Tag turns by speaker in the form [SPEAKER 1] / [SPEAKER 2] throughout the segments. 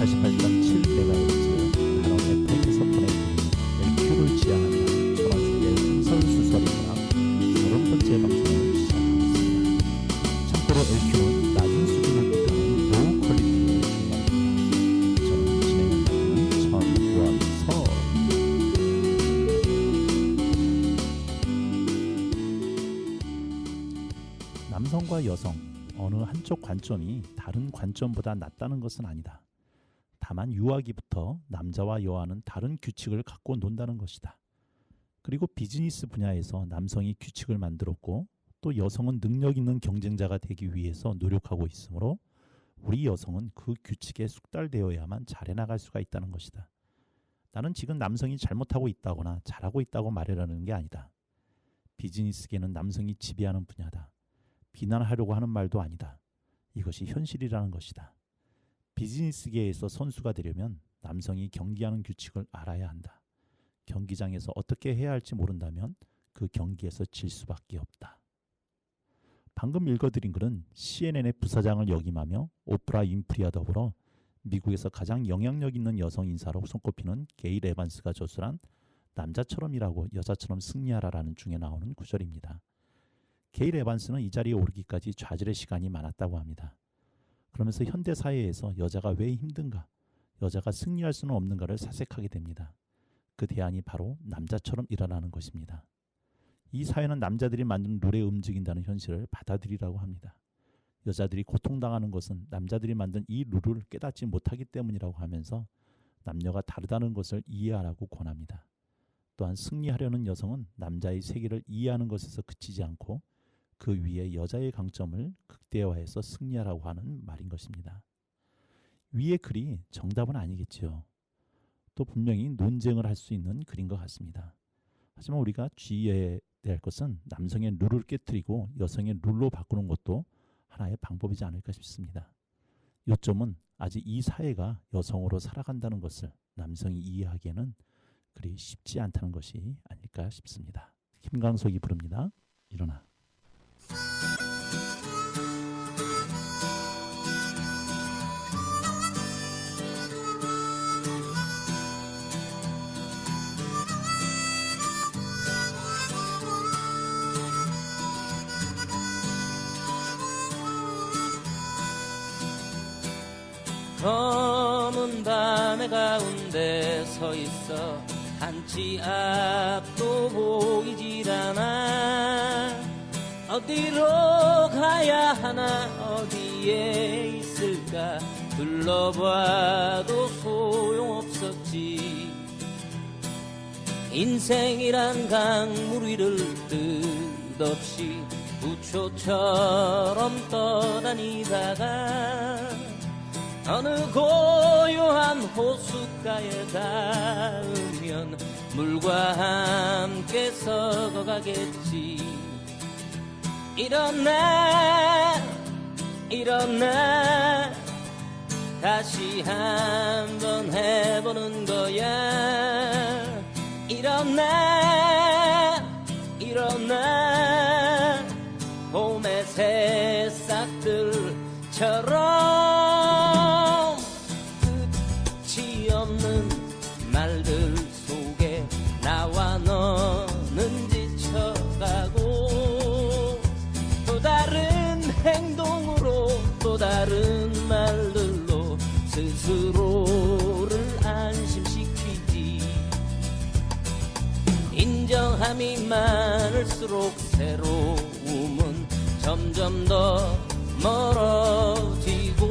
[SPEAKER 1] 88.7MHz 단원 FM에서 보내드리는 LQ를 지향하는 천원세계 흥설수설인문학 30번째 방송을 시작하겠습니다. 참고로 LQ는 낮은 수준을 뜻하는 로우 퀄리티의 중간입니다. 저는 진행을 맡은 천원서. 남성과 여성 어느 한쪽 관점이 다른 관점보다 낫다는 것은 아니다. 다만 유아기부터 남자와 여아는 다른 규칙을 갖고 논다는 것이다. 그리고 비즈니스 분야에서 남성이 규칙을 만들었고 또 여성은 능력 있는 경쟁자가 되기 위해서 노력하고 있으므로 우리 여성은 그 규칙에 숙달되어야만 잘해나갈 수가 있다는 것이다. 나는 지금 남성이 잘못하고 있다거나 잘하고 있다고 말하려는 게 아니다. 비즈니스계는 남성이 지배하는 분야다. 비난하려고 하는 말도 아니다. 이것이 현실이라는 것이다. 비즈니스계에서 선수가 되려면 남성이 경기하는 규칙을 알아야 한다. 경기장에서 어떻게 해야 할지 모른다면 그 경기에서 질 수밖에 없다. 방금 읽어드린 글은 CNN의 부사장을 역임하며 오프라 윈프리와 더불어 미국에서 가장 영향력 있는 여성 인사로 손꼽히는 게일 에반스가 저술한 남자처럼이라고 여자처럼 승리하라라는 중에 나오는 구절입니다. 게일 에반스는 이 자리에 오르기까지 좌절의 시간이 많았다고 합니다. 그러면서 현대 사회에서 여자가 왜 힘든가, 여자가 승리할 수는 없는가를 사색하게 됩니다. 그 대안이 바로 남자처럼 일어나는 것입니다. 이 사회는 남자들이 만든 룰에 움직인다는 현실을 받아들이라고 합니다. 여자들이 고통당하는 것은 남자들이 만든 이 룰을 깨닫지 못하기 때문이라고 하면서 남녀가 다르다는 것을 이해하라고 권합니다. 또한 승리하려는 여성은 남자의 세계를 이해하는 것에서 그치지 않고 그 위에 여자의 강점을 극대화해서 승리하라고 하는 말인 것입니다. 위의 글이 정답은 아니겠지요. 또 분명히 논쟁을 할 수 있는 글인 것 같습니다. 하지만 우리가 주의해야 할 것은 남성의 룰을 깨트리고 여성의 룰로 바꾸는 것도 하나의 방법이지 않을까 싶습니다. 요점은 아직 이 사회가 여성으로 살아간다는 것을 남성이 이해하기에는 그리 쉽지 않다는 것이 아닐까 싶습니다. 김광석이 부릅니다. 일어나.
[SPEAKER 2] 검은 밤의 가운데 서 있어 한치 앞도 보이질 않아. 어디로 가야 하나 어디에 있을까 둘러봐도 소용없었지. 인생이란 강물 위를 끝없이 부초처럼 떠다니다가 어느 고요한 호숫가에 닿으면 물과 함께 썩어가겠지. 일어나 일어나 다시 한번 해보는 거야. 일어나 일어나 봄의 새싹들처럼 끝이 없는 말들 속에 나와 너는 지쳐가고 또 다른 행동으로 또 다른 말들로 스스로를 안심시키지. 인정함이 많을수록 새로움은 점점 더 멀어지고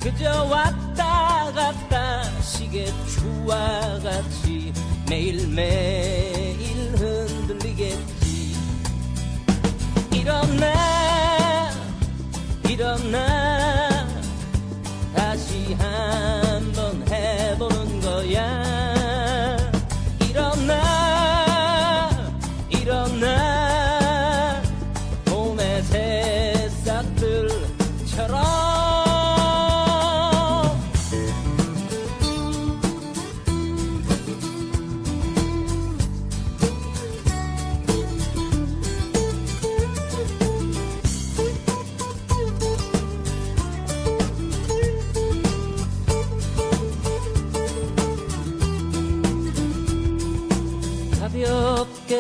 [SPEAKER 2] 그저 왔다 갔다 시계추와 같이 매일매일 흔들리겠지. 일어나 일어나 다시 한번 해보는 거야. 일어나 일어나 봄의 새싹들처럼.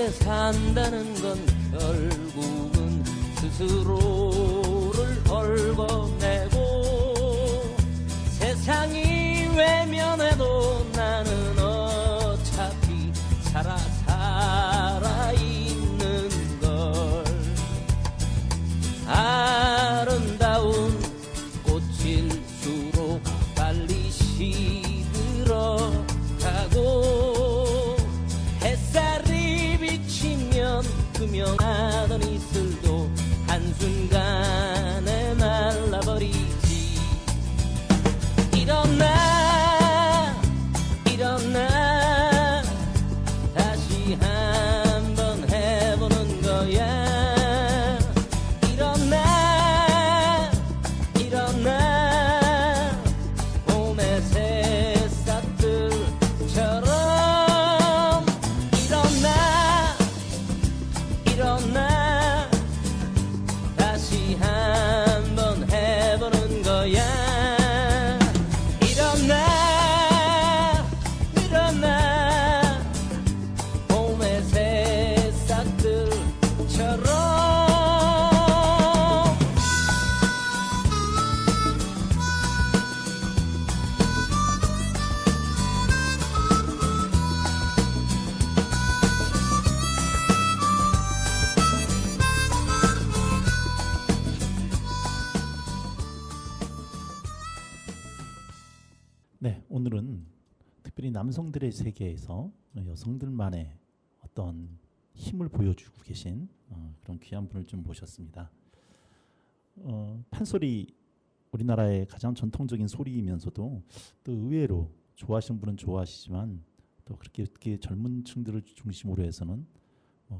[SPEAKER 2] 오래 산다는 건 결국은 스스로를 얽어내고 세상이 외면해도 나는 어차피 살아있는 걸. 아름다운 꽃일수록 빨리 시들어가고 햇살이 비치면 투명하던 이슬도 한순간에 말라버리지. 일어나 다시 한번 해보는 거야. 일어나 봄의 새싹들처럼. 일어나 다시 한번 해보는 거야. 일어나 봄의 새싹들처럼.
[SPEAKER 1] 네, 오늘은 특별히 남성들의 세계에서 여성들만의 어떤 힘을 보여주고 계신 그런 귀한 분을 좀 모셨습니다. 판소리, 우리나라의 가장 전통적인 소리이면서도 또 의외로 좋아하시는 분은 좋아하시지만 또 그렇게 젊은 층들을 중심으로 해서는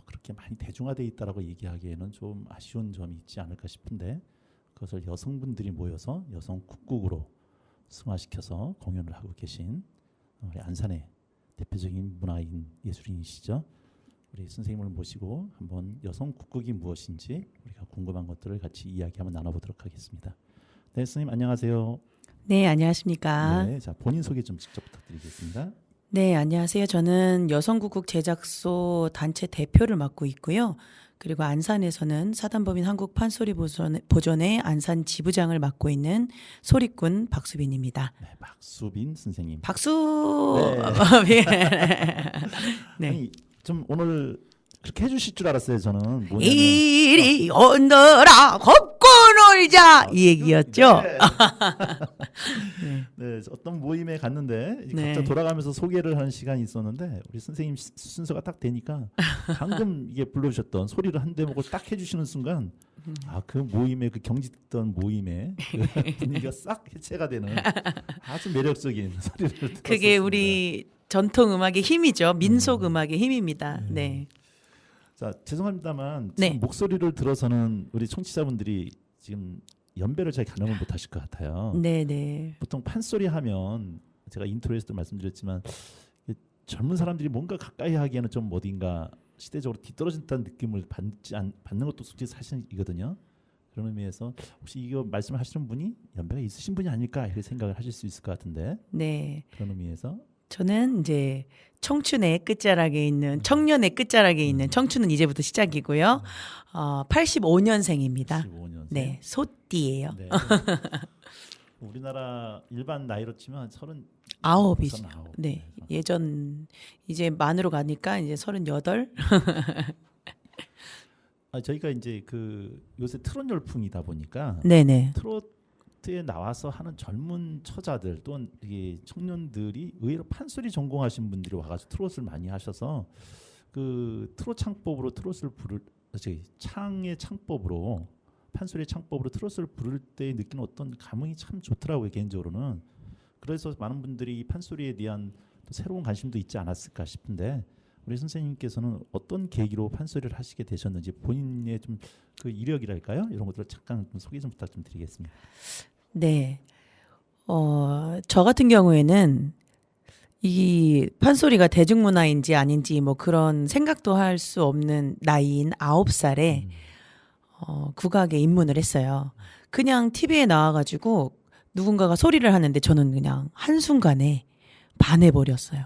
[SPEAKER 1] 그렇게 많이 대중화되어 있다라고 얘기하기에는 좀 아쉬운 점이 있지 않을까 싶은데, 그것을 여성분들이 모여서 여성 국곡으로 승화시켜서 공연을 하고 계신 우리 안산의 대표적인 문화인 예술인이시죠. 우리 선생님을 모시고 한번 여성 국곡이 무엇인지 우리가 궁금한 것들을 같이 이야기 한번 나눠보도록 하겠습니다. 네, 선생님 안녕하세요.
[SPEAKER 3] 네, 안녕하십니까.
[SPEAKER 1] 네, 자 본인 소개 좀 직접 부탁드리겠습니다.
[SPEAKER 3] 네, 안녕하세요. 저는 여성국곡 제작소 단체 대표를 맡고 있고요. 그리고 안산에서는 사단법인 한국 판소리 보존의 안산 지부장을 맡고 있는 소리꾼 박수빈입니다.
[SPEAKER 1] 네, 박수빈 선생님.
[SPEAKER 3] 박수.
[SPEAKER 1] 네.
[SPEAKER 3] 네.
[SPEAKER 1] 아니, 좀 오늘 그렇게 해주실 줄 알았어요. 저는 뭐냐면
[SPEAKER 3] 이리 온너라 걷고 놀자 이 얘기였죠.
[SPEAKER 1] 네. 네, 어떤 모임에 갔는데 이제
[SPEAKER 3] 네.
[SPEAKER 1] 각자 돌아가면서 소개를 하는 시간이 있었는데 우리 선생님 순서가 딱 되니까 방금 이게 불러주셨던 소리를 한 대목을 딱 해주시는 순간 그 모임에 그 경직됐던 모임에 그 분위기가 싹 해체가 되는 아주 매력적인 소리를 들었습니다.
[SPEAKER 3] 그게 우리 전통 음악의 힘이죠. 민속 음악의 힘입니다. 네.
[SPEAKER 1] 자, 죄송합니다만
[SPEAKER 3] 네.
[SPEAKER 1] 지금 목소리를 들어서는 우리 청취자분들이 지금 연배를 잘 가늠을 못하실 것 같아요.
[SPEAKER 3] 네, 네.
[SPEAKER 1] 보통 판소리 하면 제가 인트로에서도 말씀드렸지만 젊은 사람들이 뭔가 가까이 하기에는 좀 어딘가 시대적으로 뒤떨어진다는 느낌을 받는 것도 솔직히 사실이거든요. 그런 의미에서 혹시 이거 말씀을 하시는 분이 연배가 있으신 분이 아닐까 이렇게 생각을 하실 수 있을 것 같은데,
[SPEAKER 3] 네.
[SPEAKER 1] 그런 의미에서
[SPEAKER 3] 저는 이제 청춘의 끝자락에 있는 청년의 끝자락에 있는 청춘은 이제부터 시작이고요. 85년생입니다.
[SPEAKER 1] 15년생.
[SPEAKER 3] 네, 소띠예요.
[SPEAKER 1] 네. 우리나라 일반 나이로 치면
[SPEAKER 3] 39이죠.
[SPEAKER 1] 39.
[SPEAKER 3] 네, 예전 이제 만으로 가니까 이제 38.
[SPEAKER 1] 저희가 이제 그 요새 트롯 열풍이다 보니까
[SPEAKER 3] 네네.
[SPEAKER 1] 트로트에 나와서 하는 젊은 처자들 또는 이게 청년들이 의외로 판소리 전공하신 분들이 와가지고 트롯을 많이 하셔서 그 트롯 창법으로 창의 창법으로 판소리의 창법으로 트롯을 부를 때 느끼는 어떤 감흥이 참 좋더라고요, 개인적으로는. 그래서 많은 분들이 이 판소리에 대한 또 새로운 관심도 있지 않았을까 싶은데, 우리 선생님께서는 어떤 계기로 판소리를 하시게 되셨는지 본인의 좀 그 이력이랄까요? 이런 것들을 잠깐 좀 소개 좀 부탁 좀 드리겠습니다.
[SPEAKER 3] 네. 저 같은 경우에는 이 판소리가 대중문화인지 아닌지 뭐 그런 생각도 할 수 없는 나이인 9살에 국악에 입문을 했어요. 그냥 TV에 나와가지고 누군가가 소리를 하는데 저는 그냥 한순간에 반해버렸어요.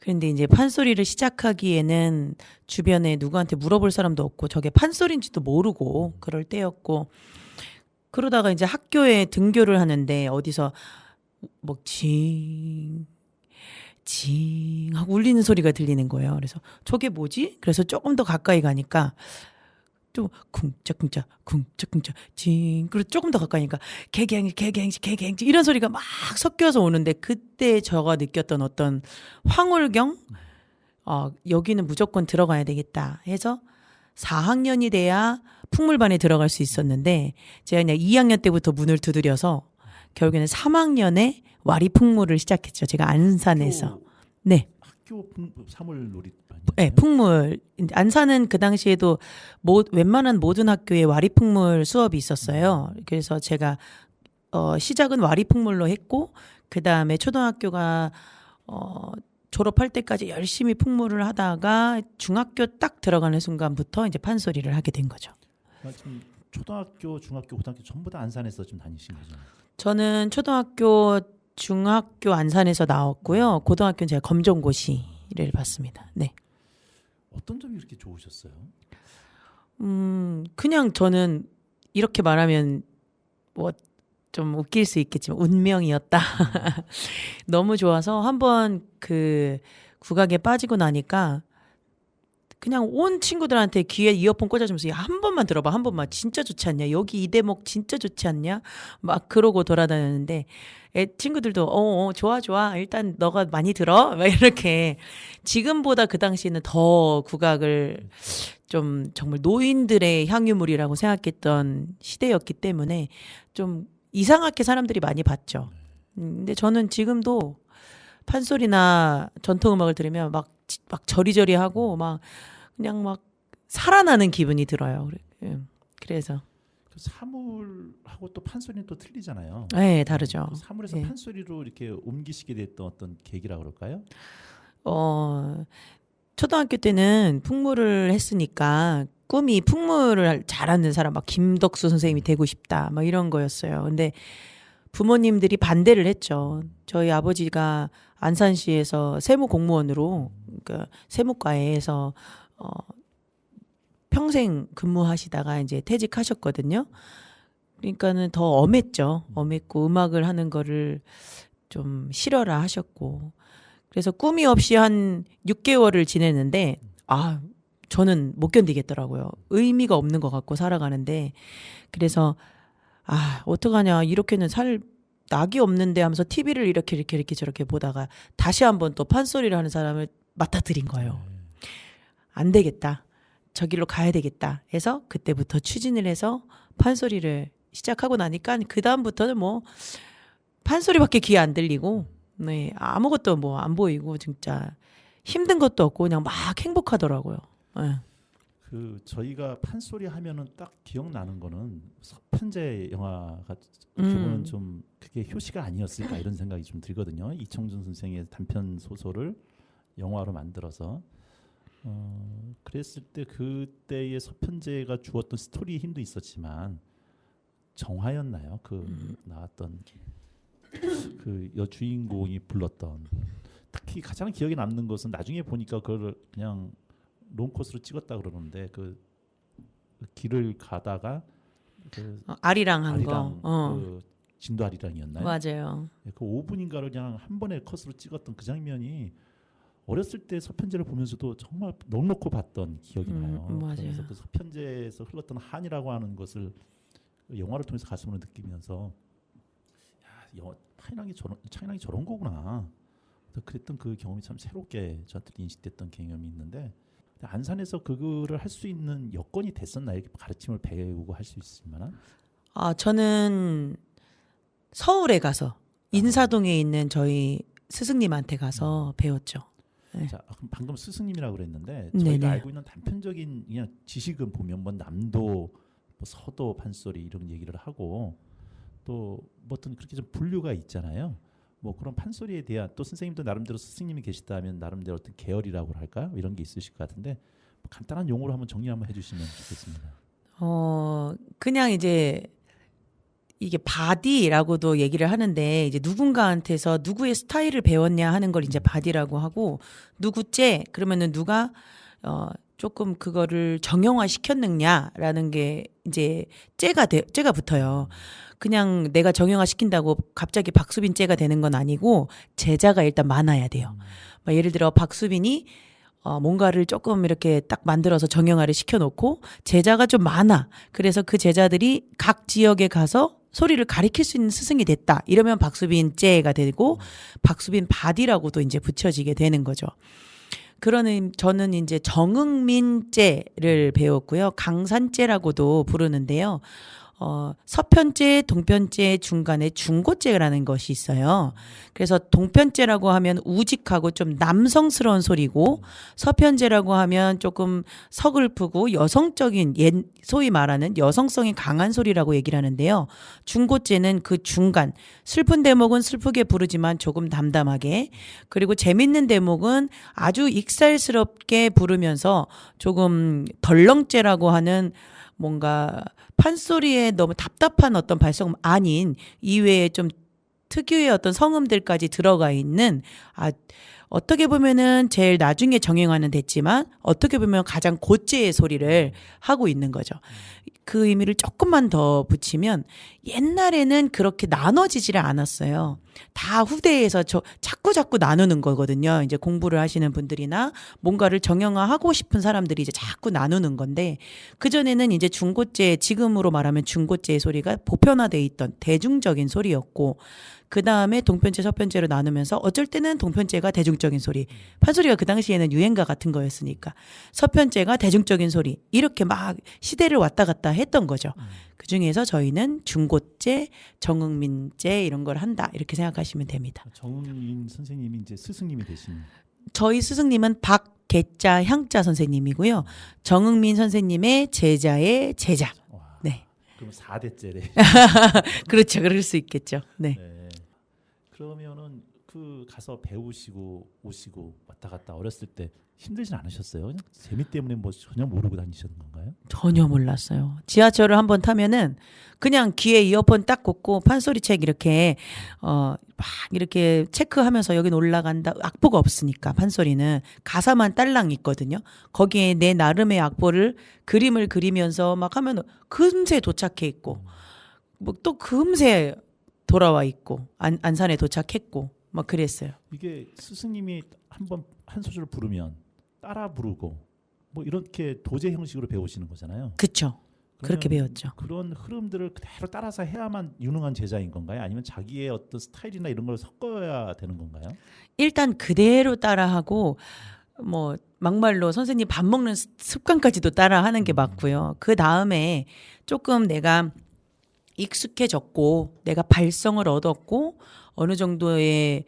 [SPEAKER 3] 그런데 이제 판소리를 시작하기에는 주변에 누구한테 물어볼 사람도 없고 저게 판소리인지도 모르고 그럴 때였고 그러다가 이제 학교에 등교를 하는데 어디서 뭐 징 하고 울리는 소리가 들리는 거예요. 그래서 저게 뭐지? 그래서 조금 더 가까이 가니까 좀 쿵짝쿵짝 징 그리고 조금 더 가까이니까 개갱지 이런 소리가 막 섞여서 오는데 그때 제가 느꼈던 어떤 황홀경 여기는 무조건 들어가야 되겠다 해서 4학년이 돼야 풍물반에 들어갈 수 있었는데 제가 그냥 2학년 때부터 문을 두드려서 결국에는 3학년에 와리풍물을 시작했죠. 제가 안산에서. 네.
[SPEAKER 1] 학교 사물 놀이.
[SPEAKER 3] 네, 풍물. 안산은 그 당시에도 웬만한 모든 학교에 와리풍물 수업이 있었어요. 그래서 제가 시작은 와리풍물로 했고 그 다음에 초등학교가 졸업할 때까지 열심히 풍물을 하다가 중학교 딱 들어가는 순간부터 이제 판소리를 하게 된 거죠.
[SPEAKER 1] 지금 초등학교, 중학교, 고등학교 전부 다 안산에서 좀 다니신 거죠?
[SPEAKER 3] 저는 초등학교, 중학교 안산에서 나왔고요. 고등학교는 제가 검정고시를 봤습니다. 네.
[SPEAKER 1] 어떤 점이 그렇게 좋으셨어요?
[SPEAKER 3] 그냥 저는 이렇게 말하면 뭐 좀 웃길 수 있겠지만 운명이었다. 너무 좋아서 한번 그 국악에 빠지고 나니까 그냥 온 친구들한테 귀에 이어폰 꽂아주면서 야, 한 번만 들어봐. 한 번만. 진짜 좋지 않냐? 여기 이 대목 진짜 좋지 않냐? 막 그러고 돌아다녔는데 친구들도 좋아. 일단 너가 많이 들어. 막 이렇게 지금보다 그 당시에는 더 국악을 좀 정말 노인들의 향유물이라고 생각했던 시대였기 때문에 좀 이상하게 사람들이 많이 봤죠. 근데 저는 지금도 판소리나 전통음악을 들으면 막 저리저리하고 막 그냥 막 살아나는 기분이 들어요. 그래서
[SPEAKER 1] 그 사물하고 또 판소리는 또 틀리잖아요.
[SPEAKER 3] 네, 다르죠.
[SPEAKER 1] 그 사물에서
[SPEAKER 3] 네.
[SPEAKER 1] 판소리로 이렇게 옮기시게 됐던 어떤 계기라 그럴까요?
[SPEAKER 3] 초등학교 때는 풍물을 했으니까 꿈이 풍물을 잘하는 사람 막 김덕수 선생님이 되고 싶다 막 이런 거였어요. 근데 부모님들이 반대를 했죠. 저희 아버지가 안산시에서 세무 공무원으로 그러니까 세무과에서 평생 근무하시다가 이제 퇴직하셨거든요. 그러니까는 더 엄했죠. 엄했고 음악을 하는 거를 좀 싫어라 하셨고. 그래서 꿈이 없이 한 6개월을 지냈는데 저는 못 견디겠더라고요. 의미가 없는 것 같고 살아가는데. 그래서 어떡하냐. 이렇게는 살 낙이 없는데 하면서 TV를 이렇게 저렇게 보다가 다시 한번 또 판소리를 하는 사람을 맡아들인 거예요. 안 되겠다. 저길로 가야 되겠다 해서 그때부터 추진을 해서 판소리를 시작하고 나니까 그 다음부터는 뭐 판소리밖에 귀에 안 들리고 네, 아무것도 뭐 안 보이고 진짜 힘든 것도 없고 그냥 막 행복하더라고요. 네.
[SPEAKER 1] 그 저희가 판소리 하면은 딱 기억나는 거는 서편제 영화가 기본은 좀 그게 효시가 아니었을까 이런 생각이 좀 들거든요. 이청준 선생의 단편 소설을 영화로 만들어서 그랬을 때 그때의 서편제가 주었던 스토리의 힘도 있었지만 정화였나요? 그 나왔던 그 여주인공이 불렀던 특히 가장 기억에 남는 것은 나중에 보니까 그걸 그냥 롱코스로 찍었다 그러는데 그 길을 가다가 그
[SPEAKER 3] 아리랑 한 거.
[SPEAKER 1] 그 진도 아리랑이었나요?
[SPEAKER 3] 맞아요.
[SPEAKER 1] 그 5분인가를 그냥 한 번에 컷으로 찍었던 그 장면이 어렸을 때 서편제를 보면서도 정말 넉넉히 봤던 기억이 나요.
[SPEAKER 3] 맞아요.
[SPEAKER 1] 그래서 그 서편제에서 흘렀던 한이라고 하는 것을 영화를 통해서 가슴으로 느끼면서 창이랑이 저런 거구나. 그랬던 그 경험이 참 새롭게 저한테 인식됐던 경험이 있는데 안산에서 그거를 할 수 있는 여건이 됐었나요? 이렇게 가르침을 배우고 할 수 있을 만한?
[SPEAKER 3] 저는 서울에 가서 인사동에 있는 저희 스승님한테 가서 배웠죠. 네.
[SPEAKER 1] 자, 방금 스승님이라고 그랬는데
[SPEAKER 3] 네네.
[SPEAKER 1] 저희가 알고 있는 단편적인 그냥 지식은 보면 뭐 남도, 뭐 서도 판소리 이런 얘기를 하고 또 뭐 어떤 그렇게 좀 분류가 있잖아요. 뭐 그런 판소리에 대한 또 선생님도 나름대로 스승님이 계시다면 나름대로 어떤 계열이라고 할까요? 이런 게 있으실 것 같은데 뭐 간단한 용어로 한번 정리 한번 해주시면 좋겠습니다.
[SPEAKER 3] 그냥 이제 이게 바디라고도 얘기를 하는데 이제 누군가한테서 누구의 스타일을 배웠냐 하는 걸 이제 바디라고 하고 누구째 그러면은 누가 조금 그거를 정형화 시켰느냐라는 게 이제 째가 붙어요. 그냥 내가 정형화 시킨다고 갑자기 박수빈 째가 되는 건 아니고 제자가 일단 많아야 돼요. 막 예를 들어 박수빈이 뭔가를 조금 이렇게 딱 만들어서 정형화를 시켜놓고 제자가 좀 많아. 그래서 그 제자들이 각 지역에 가서 소리를 가리킬 수 있는 스승이 됐다. 이러면 박수빈 째가 되고 박수빈 바디라고도 이제 붙여지게 되는 거죠. 그러는 저는 이제 정응민 째를 배웠고요. 강산째라고도 부르는데요. 서편째, 동편째 중간에 중고째라는 것이 있어요. 그래서 동편째라고 하면 우직하고 좀 남성스러운 소리고 서편째라고 하면 조금 서글프고 여성적인 소위 말하는 여성성이 강한 소리라고 얘기를 하는데요. 중고째는 그 중간 슬픈 대목은 슬프게 부르지만 조금 담담하게 그리고 재밌는 대목은 아주 익살스럽게 부르면서 조금 덜렁째라고 하는 뭔가 판소리에 너무 답답한 어떤 발성 아닌 이외에 좀 특유의 어떤 성음들까지 들어가 있는 어떻게 보면은 제일 나중에 정형화는 됐지만 어떻게 보면 가장 고째의 소리를 하고 있는 거죠. 그 의미를 조금만 더 붙이면 옛날에는 그렇게 나눠지지를 않았어요. 다 후대에서 자꾸 나누는 거거든요. 이제 공부를 하시는 분들이나 뭔가를 정형화하고 싶은 사람들이 이제 자꾸 나누는 건데 그전에는 이제 중고째 지금으로 말하면 중고째의 소리가 보편화돼 있던 대중적인 소리였고 그 다음에 동편째, 서편째로 나누면서 어쩔 때는 동편째가 대중적인 소리, 판소리가 그 당시에는 유행가 같은 거였으니까 서편째가 대중적인 소리 이렇게 막 시대를 왔다 갔다 했던 거죠. 그 중에서 저희는 중고째, 정응민째 이런 걸 한다 이렇게 생각하시면 됩니다.
[SPEAKER 1] 정응민 선생님이 이제 스승님이 되신.
[SPEAKER 3] 저희 스승님은 박계자 향자 선생님이고요. 정응민 선생님의 제자의 제자.
[SPEAKER 1] 와,
[SPEAKER 3] 네.
[SPEAKER 1] 그럼 4대째래.
[SPEAKER 3] 그렇죠. 그럴 수 있겠죠. 네.
[SPEAKER 1] 네. 그러면은 그 가서 배우시고 오시고 왔다 갔다 어렸을 때 힘들진 않으셨어요? 그냥 재미 때문에 뭐 전혀 모르고 다니셨는 건가요?
[SPEAKER 3] 전혀 몰랐어요. 지하철을 한번 타면은 그냥 귀에 이어폰 딱 꽂고 판소리 책 이렇게 막 이렇게 체크하면서 여긴 올라간다. 악보가 없으니까 판소리는 가사만 딸랑 있거든요. 거기에 내 나름의 악보를 그림을 그리면서 막 하면 금세 도착해 있고 뭐 또 금세 돌아와 있고 안산에 도착했고 막 그랬어요.
[SPEAKER 1] 이게 스승님이 한 소절을 부르면 따라 부르고 뭐 이렇게 도제 형식으로 배우시는 거잖아요.
[SPEAKER 3] 그렇죠. 그렇게 배웠죠.
[SPEAKER 1] 그런 흐름들을 그대로 따라서 해야만 유능한 제자인 건가요? 아니면 자기의 어떤 스타일이나 이런 걸 섞어야 되는 건가요?
[SPEAKER 3] 일단 그대로 따라하고 뭐 막말로 선생님 밥 먹는 습관까지도 따라하는 게 맞고요. 그 다음에 조금 내가 익숙해졌고 내가 발성을 얻었고 어느 정도의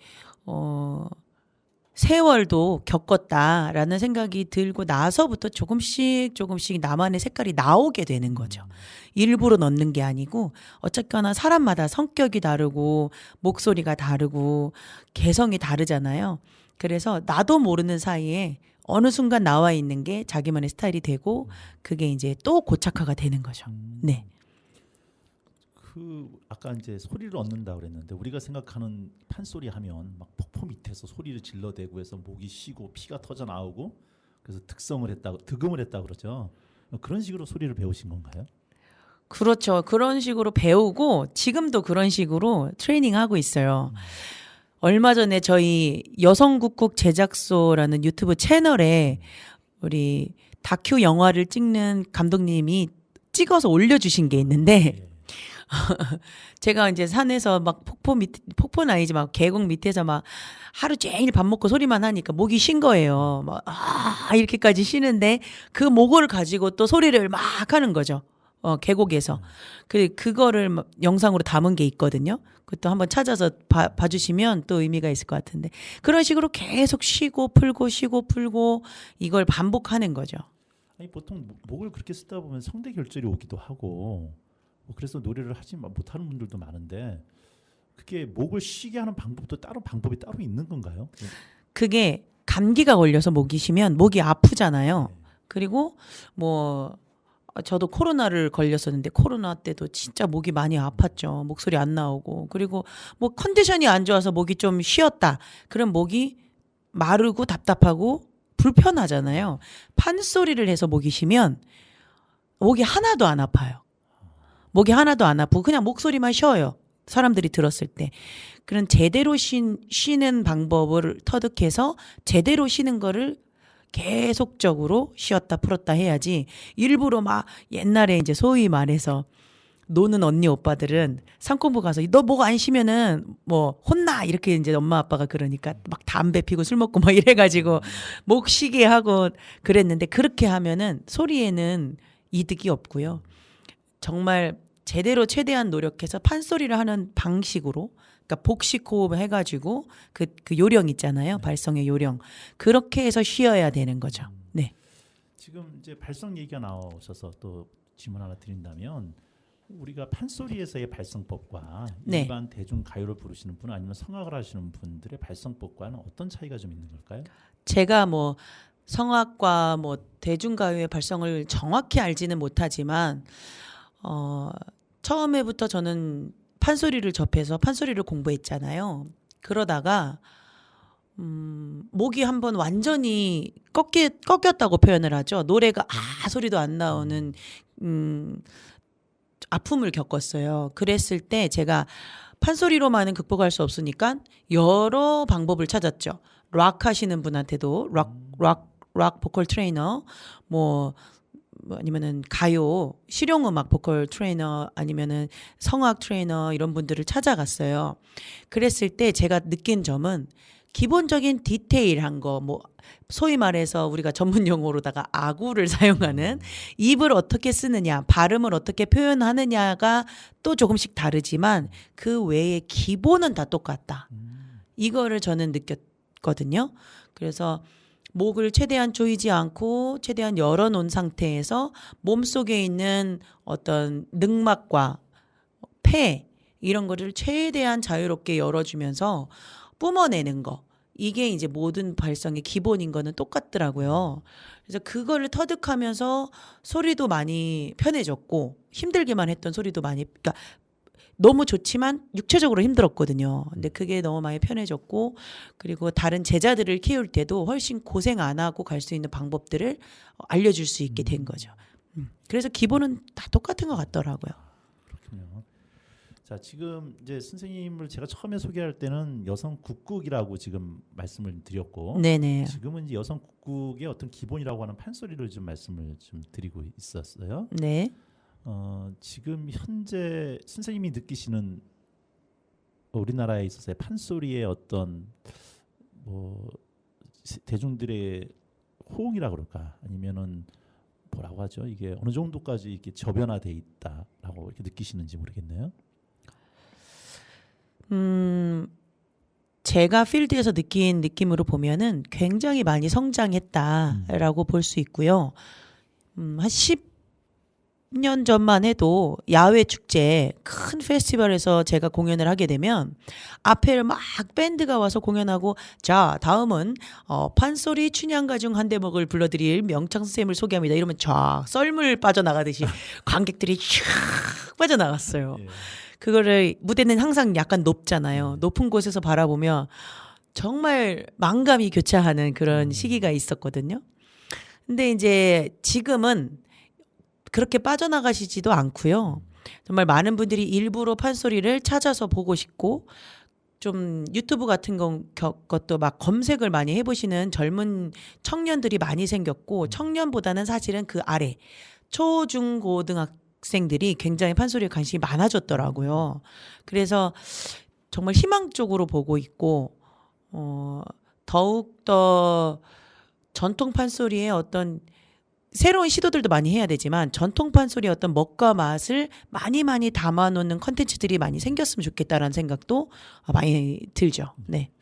[SPEAKER 3] 세월도 겪었다라는 생각이 들고 나서부터 조금씩 나만의 색깔이 나오게 되는 거죠. 일부러 넣는 게 아니고 어쨌거나 사람마다 성격이 다르고 목소리가 다르고 개성이 다르잖아요. 그래서 나도 모르는 사이에 어느 순간 나와 있는 게 자기만의 스타일이 되고 그게 이제 또 고착화가 되는 거죠. 네.
[SPEAKER 1] 그 아까 이제 소리를 얻는다 그랬는데 우리가 생각하는 판소리 하면 막 폭포 밑에서 소리를 질러대고 해서 목이 쉬고 피가 터져 나오고 그래서 득음을 했다 그러죠. 그런 식으로 소리를 배우신 건가요?
[SPEAKER 3] 그렇죠. 그런 식으로 배우고 지금도 그런 식으로 트레이닝하고 있어요. 얼마 전에 저희 여성국국 제작소라는 유튜브 채널에 우리 다큐 영화를 찍는 감독님이 찍어서 올려주신 게 있는데 제가 이제 산에서 막 폭포는 아니지 막 계곡 밑에서 막 하루 종일 밥 먹고 소리만 하니까 목이 쉰 거예요. 막 이렇게까지 쉬는데 그 목을 가지고 또 소리를 막 하는 거죠. 계곡에서. 그거를 영상으로 담은 게 있거든요. 그것도 한번 찾아서 봐주시면 또 의미가 있을 것 같은데 그런 식으로 계속 쉬고 풀고 쉬고 풀고 이걸 반복하는 거죠.
[SPEAKER 1] 아니 보통 목을 그렇게 쓰다 보면 성대 결절이 오기도 하고 그래서 노래를 하지 못하는 분들도 많은데 그게 목을 쉬게 하는 방법이 따로 있는 건가요?
[SPEAKER 3] 그게 감기가 걸려서 목이 쉬면 목이 아프잖아요. 그리고 뭐 저도 코로나를 걸렸었는데 코로나 때도 진짜 목이 많이 아팠죠. 목소리 안 나오고. 그리고 뭐 컨디션이 안 좋아서 목이 좀 쉬었다. 그럼 목이 마르고 답답하고 불편하잖아요. 판소리를 해서 목이 쉬면 목이 하나도 안 아파요. 목이 하나도 안 아프고 그냥 목소리만 쉬어요. 사람들이 들었을 때. 그런 제대로 쉬는 방법을 터득해서 제대로 쉬는 거를 계속적으로 쉬었다 풀었다 해야지 일부러 막 옛날에 이제 소위 말해서 노는 언니 오빠들은 상권부 가서 너 목 안 쉬면은 뭐 혼나 이렇게 이제 엄마 아빠가 그러니까 막 담배 피고 술 먹고 막 이래가지고 목 쉬게 하고 그랬는데 그렇게 하면은 소리에는 이득이 없고요. 정말 제대로 최대한 노력해서 판소리를 하는 방식으로 그러니까 복식 호흡 해가지고 그 요령 있잖아요. 발성의 요령 그렇게 해서 쉬어야 되는 거죠. 네.
[SPEAKER 1] 지금 이제 발성 얘기가 나오셔서 또 질문 하나 드린다면 우리가 판소리에서의 발성법과
[SPEAKER 3] 네.
[SPEAKER 1] 일반 대중 가요를 부르시는 분 아니면 성악을 하시는 분들의 발성법과는 어떤 차이가 좀 있는 걸까요?
[SPEAKER 3] 제가 뭐 성악과 뭐 대중가요의 발성을 정확히 알지는 못하지만 처음에부터 저는 판소리를 접해서 판소리를 공부했잖아요. 그러다가 목이 한번 완전히 꺾였다고 표현을 하죠. 노래가 소리도 안 나오는 아픔을 겪었어요. 그랬을 때 제가 판소리로만은 극복할 수 없으니까 여러 방법을 찾았죠. 락 하시는 분한테도 락 보컬 트레이너 뭐 아니면은 가요 실용음악 보컬 트레이너 아니면은 성악 트레이너 이런 분들을 찾아갔어요. 그랬을 때 제가 느낀 점은 기본적인 디테일한 거 뭐 소위 말해서 우리가 전문 용어로다가 아구를 사용하는 입을 어떻게 쓰느냐 발음을 어떻게 표현하느냐가 또 조금씩 다르지만 그 외에 기본은 다 똑같다. 이거를 저는 느꼈거든요. 그래서 목을 최대한 조이지 않고 최대한 열어놓은 상태에서 몸속에 있는 어떤 늑막과 폐 이런 거를 최대한 자유롭게 열어주면서 뿜어내는 거. 이게 이제 모든 발성의 기본인 거는 똑같더라고요. 그래서 그거를 터득하면서 소리도 많이 편해졌고 힘들게만 했던 소리도 많이 그러니까 너무 좋지만 육체적으로 힘들었거든요. 근데 그게 너무 많이 편해졌고 그리고 다른 제자들을 키울 때도 훨씬 고생 안 하고 갈 수 있는 방법들을 알려줄 수 있게 된 거죠. 그래서 기본은 다 똑같은 것 같더라고요.
[SPEAKER 1] 그렇군요. 자, 지금 이제 선생님을 제가 처음에 소개할 때는 여성 국극이라고 지금 말씀을 드렸고,
[SPEAKER 3] 네네.
[SPEAKER 1] 지금은 이제 여성 국극의 어떤 기본이라고 하는 판소리를 좀 말씀을 좀 드리고 있었어요.
[SPEAKER 3] 네.
[SPEAKER 1] 지금 현재 선생님이 느끼시는 우리나라에 있어서의 판소리의 어떤 뭐 대중들의 호응이라 그럴까 아니면은 뭐라고 하죠? 이게 어느 정도까지 이렇게 저변화돼 있다라고 이렇게 느끼시는지 모르겠네요.
[SPEAKER 3] 제가 필드에서 느낀 느낌으로 보면은 굉장히 많이 성장했다라고 볼 수 있고요. 한 10년 전만 해도 야외 축제 큰 페스티벌에서 제가 공연을 하게 되면 앞에 막 밴드가 와서 공연하고 자 다음은 판소리 춘향가 중 한 대목을 불러드릴 명창 선생님을 소개합니다. 이러면 쫙 썰물 빠져나가듯이 관객들이 쫙 빠져나갔어요.
[SPEAKER 1] 예.
[SPEAKER 3] 그거를 무대는 항상 약간 높잖아요. 높은 곳에서 바라보면 정말 만감이 교차하는 그런 시기가 있었거든요. 근데 이제 지금은 그렇게 빠져나가시지도 않고요. 정말 많은 분들이 일부러 판소리를 찾아서 보고 싶고 좀 유튜브 같은 것도 막 검색을 많이 해보시는 젊은 청년들이 많이 생겼고 청년보다는 사실은 그 아래 초, 중, 고등학생들이 굉장히 판소리에 관심이 많아졌더라고요. 그래서 정말 희망적으로 보고 있고 더욱더 전통 판소리의 어떤 새로운 시도들도 많이 해야 되지만 전통 판소리의 어떤 먹과 맛을 많이 담아놓는 컨텐츠들이 많이 생겼으면 좋겠다라는 생각도 많이 들죠. 네.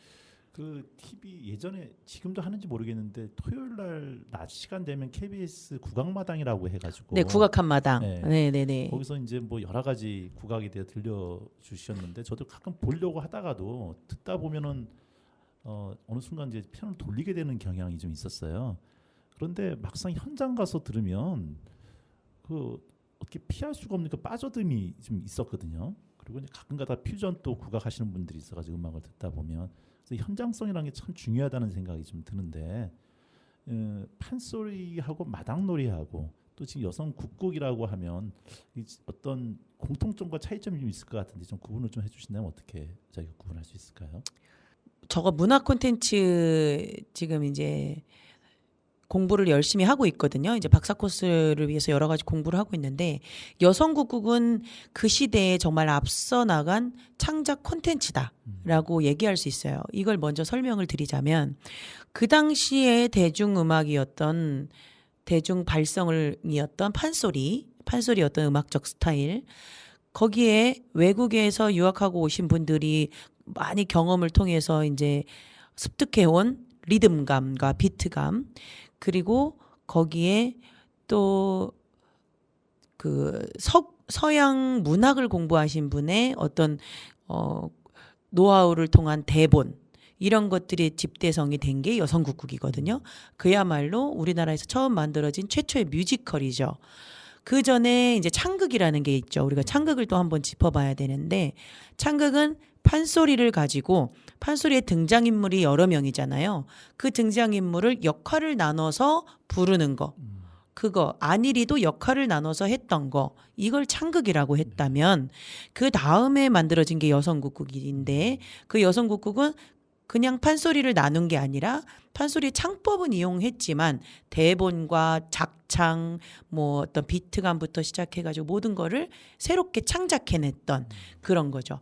[SPEAKER 1] 그 TV 예전에 지금도 하는지 모르겠는데 토요일 날 낮 시간 되면 KBS 국악마당이라고 해가지고
[SPEAKER 3] 네, 국악한 마당.
[SPEAKER 1] 네.
[SPEAKER 3] 네.
[SPEAKER 1] 거기서 이제 뭐 여러 가지 국악에 대해 들려주셨는데 저도 가끔 보려고 하다가도 듣다 보면은 어느 순간 이제 편을 돌리게 되는 경향이 좀 있었어요. 그런데 막상 현장 가서 들으면 그 어떻게 피할 수가 없는 그 빠져듦이 좀 있었거든요. 그리고 이제 가끔가다 퓨전 또 국악하시는 분들이 있어가지고 음악을 듣다 보면 그래서 현장성이라는 게 참 중요하다는 생각이 좀 드는데 판소리하고 마당놀이하고 또 지금 여성 국곡이라고 하면 어떤 공통점과 차이점이 좀 있을 것 같은데 좀 구분을 좀 해주신다면 어떻게 저희가 구분할 수 있을까요?
[SPEAKER 3] 저거 문화 콘텐츠 지금 이제 공부를 열심히 하고 있거든요. 이제 박사 코스를 위해서 여러 가지 공부를 하고 있는데 여성국국은 그 시대에 정말 앞서 나간 창작 콘텐츠다라고 얘기할 수 있어요. 이걸 먼저 설명을 드리자면 그 당시에 대중음악이었던 대중 발성이었던 판소리 어떤 음악적 스타일 거기에 외국에서 유학하고 오신 분들이 많이 경험을 통해서 이제 습득해온 리듬감과 비트감 그리고 거기에 또 그 서양 문학을 공부하신 분의 어떤 노하우를 통한 대본 이런 것들이 집대성이 된 게 여성국국이거든요. 그야말로 우리나라에서 처음 만들어진 최초의 뮤지컬이죠. 그 전에 이제 창극이라는 게 있죠. 우리가 창극을 또 한번 짚어봐야 되는데 창극은 판소리를 가지고 판소리의 등장인물이 여러 명이잖아요. 그 등장인물을 역할을 나눠서 부르는 거. 그거 안일이도 역할을 나눠서 했던 거. 이걸 창극이라고 했다면 그 다음에 만들어진 게 여성국국인데 그 여성국국은 그냥 판소리를 나눈 게 아니라 판소리의 창법은 이용했지만 대본과 작창 뭐 어떤 비트감부터 시작해가지고 모든 거를 새롭게 창작해냈던 그런 거죠.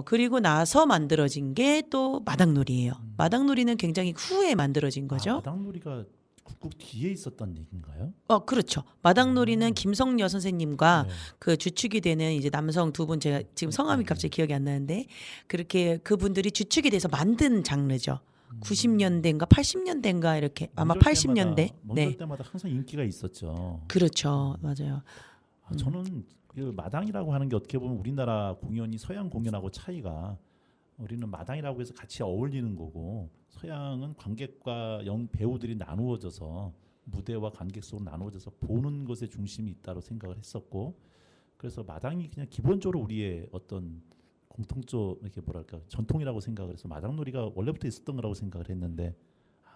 [SPEAKER 3] 그리고 나서 만들어진 게 또 마당놀이예요. 마당놀이는 굉장히 후에 만들어진 거죠.
[SPEAKER 1] 마당놀이가 국국 뒤에 있었던 얘기인가요?
[SPEAKER 3] 그렇죠. 마당놀이는 김성녀 선생님과 그 주축이 되는 이제 남성 두 분 제가 지금 성함이 갑자기 기억이 안 나는데 그렇게 그분들이 주축이 돼서 만든 장르죠. 90년대인가 80년대인가 이렇게 아마 80년대.
[SPEAKER 1] 명절 때마다 항상 인기가 있었죠.
[SPEAKER 3] 그렇죠. 맞아요.
[SPEAKER 1] 저는 그 마당이라고 하는 게 어떻게 보면 우리나라 공연이 서양 공연하고 차이가 우리는 마당이라고 해서 같이 어울리는 거고 서양은 관객과 배우들이 나누어져서 무대와 관객 속으로 나누어져서 보는 것에 중심이 있다고 생각을 했었고 그래서 마당이 그냥 기본적으로 우리의 어떤 공통적 이렇게 뭐랄까 전통이라고 생각을 해서 마당놀이가 원래부터 있었던 거라고 생각을 했는데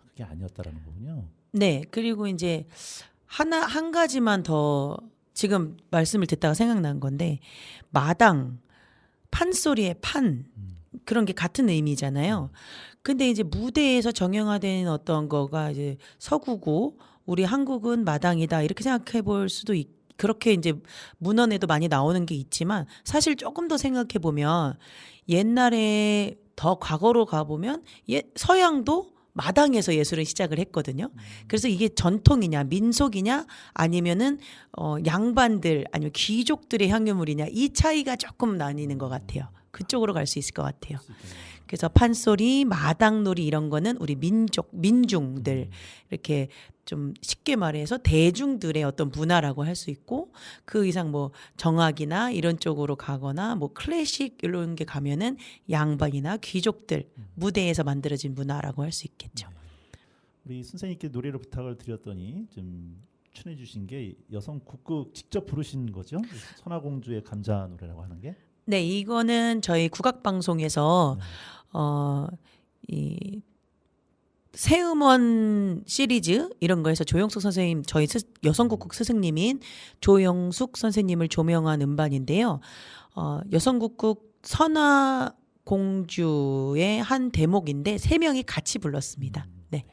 [SPEAKER 1] 그게 아니었다라는 거군요.
[SPEAKER 3] 네. 그리고 이제 한 가지만 더 지금 말씀을 듣다가 생각난 건데 마당 판소리의 판 그런 게 같은 의미잖아요. 근데 이제 무대에서 정형화된 어떤 거가 이제 서구고 우리 한국은 마당이다 이렇게 생각해 볼 수도 그렇게 이제 문헌에도 많이 나오는 게 있지만 사실 조금 더 생각해 보면 옛날에 더 과거로 가보면 서양도 마당에서 예술을 시작을 했거든요. 그래서 이게 전통이냐 민속이냐 아니면은 양반들 아니면 귀족들의 향유물이냐 이 차이가 조금 나뉘는 것 같아요. 그쪽으로 갈 수 있을 것 같아요. 그래서 판소리, 마당놀이 이런 거는 우리 민중들 이렇게 좀 쉽게 말해서 대중들의 어떤 문화라고 할 수 있고 그 이상 뭐 정악이나 이런 쪽으로 가거나 뭐 클래식 이런 게 가면은 양반이나 귀족들 무대에서 만들어진 문화라고 할 수 있겠죠.
[SPEAKER 1] 우리 선생님께 노래를 부탁을 드렸더니 좀 추천해 주신 게 여성 국극 직접 부르신 거죠? 선화공주의 감자 노래라고 하는 게?
[SPEAKER 3] 네, 이거는 저희 국악방송에서 이 새음원 시리즈 이런 거에서 조영숙 선생님 저희 여성국극 스승님인 조영숙 선생님을 조명한 음반인데요. 여성국극 선화공주의 한 대목인데 3명이 같이 불렀습니다. 네.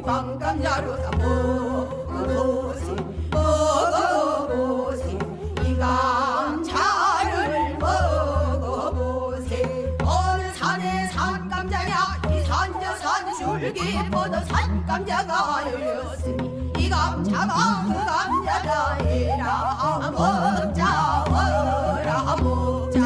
[SPEAKER 4] 밤감자로 다 먹어보세 먹어보세 이 감자를 먹어보세 깊어도 산감자가 열렸으니 이 감자가 그 감자다이라 먹자 어라 먹자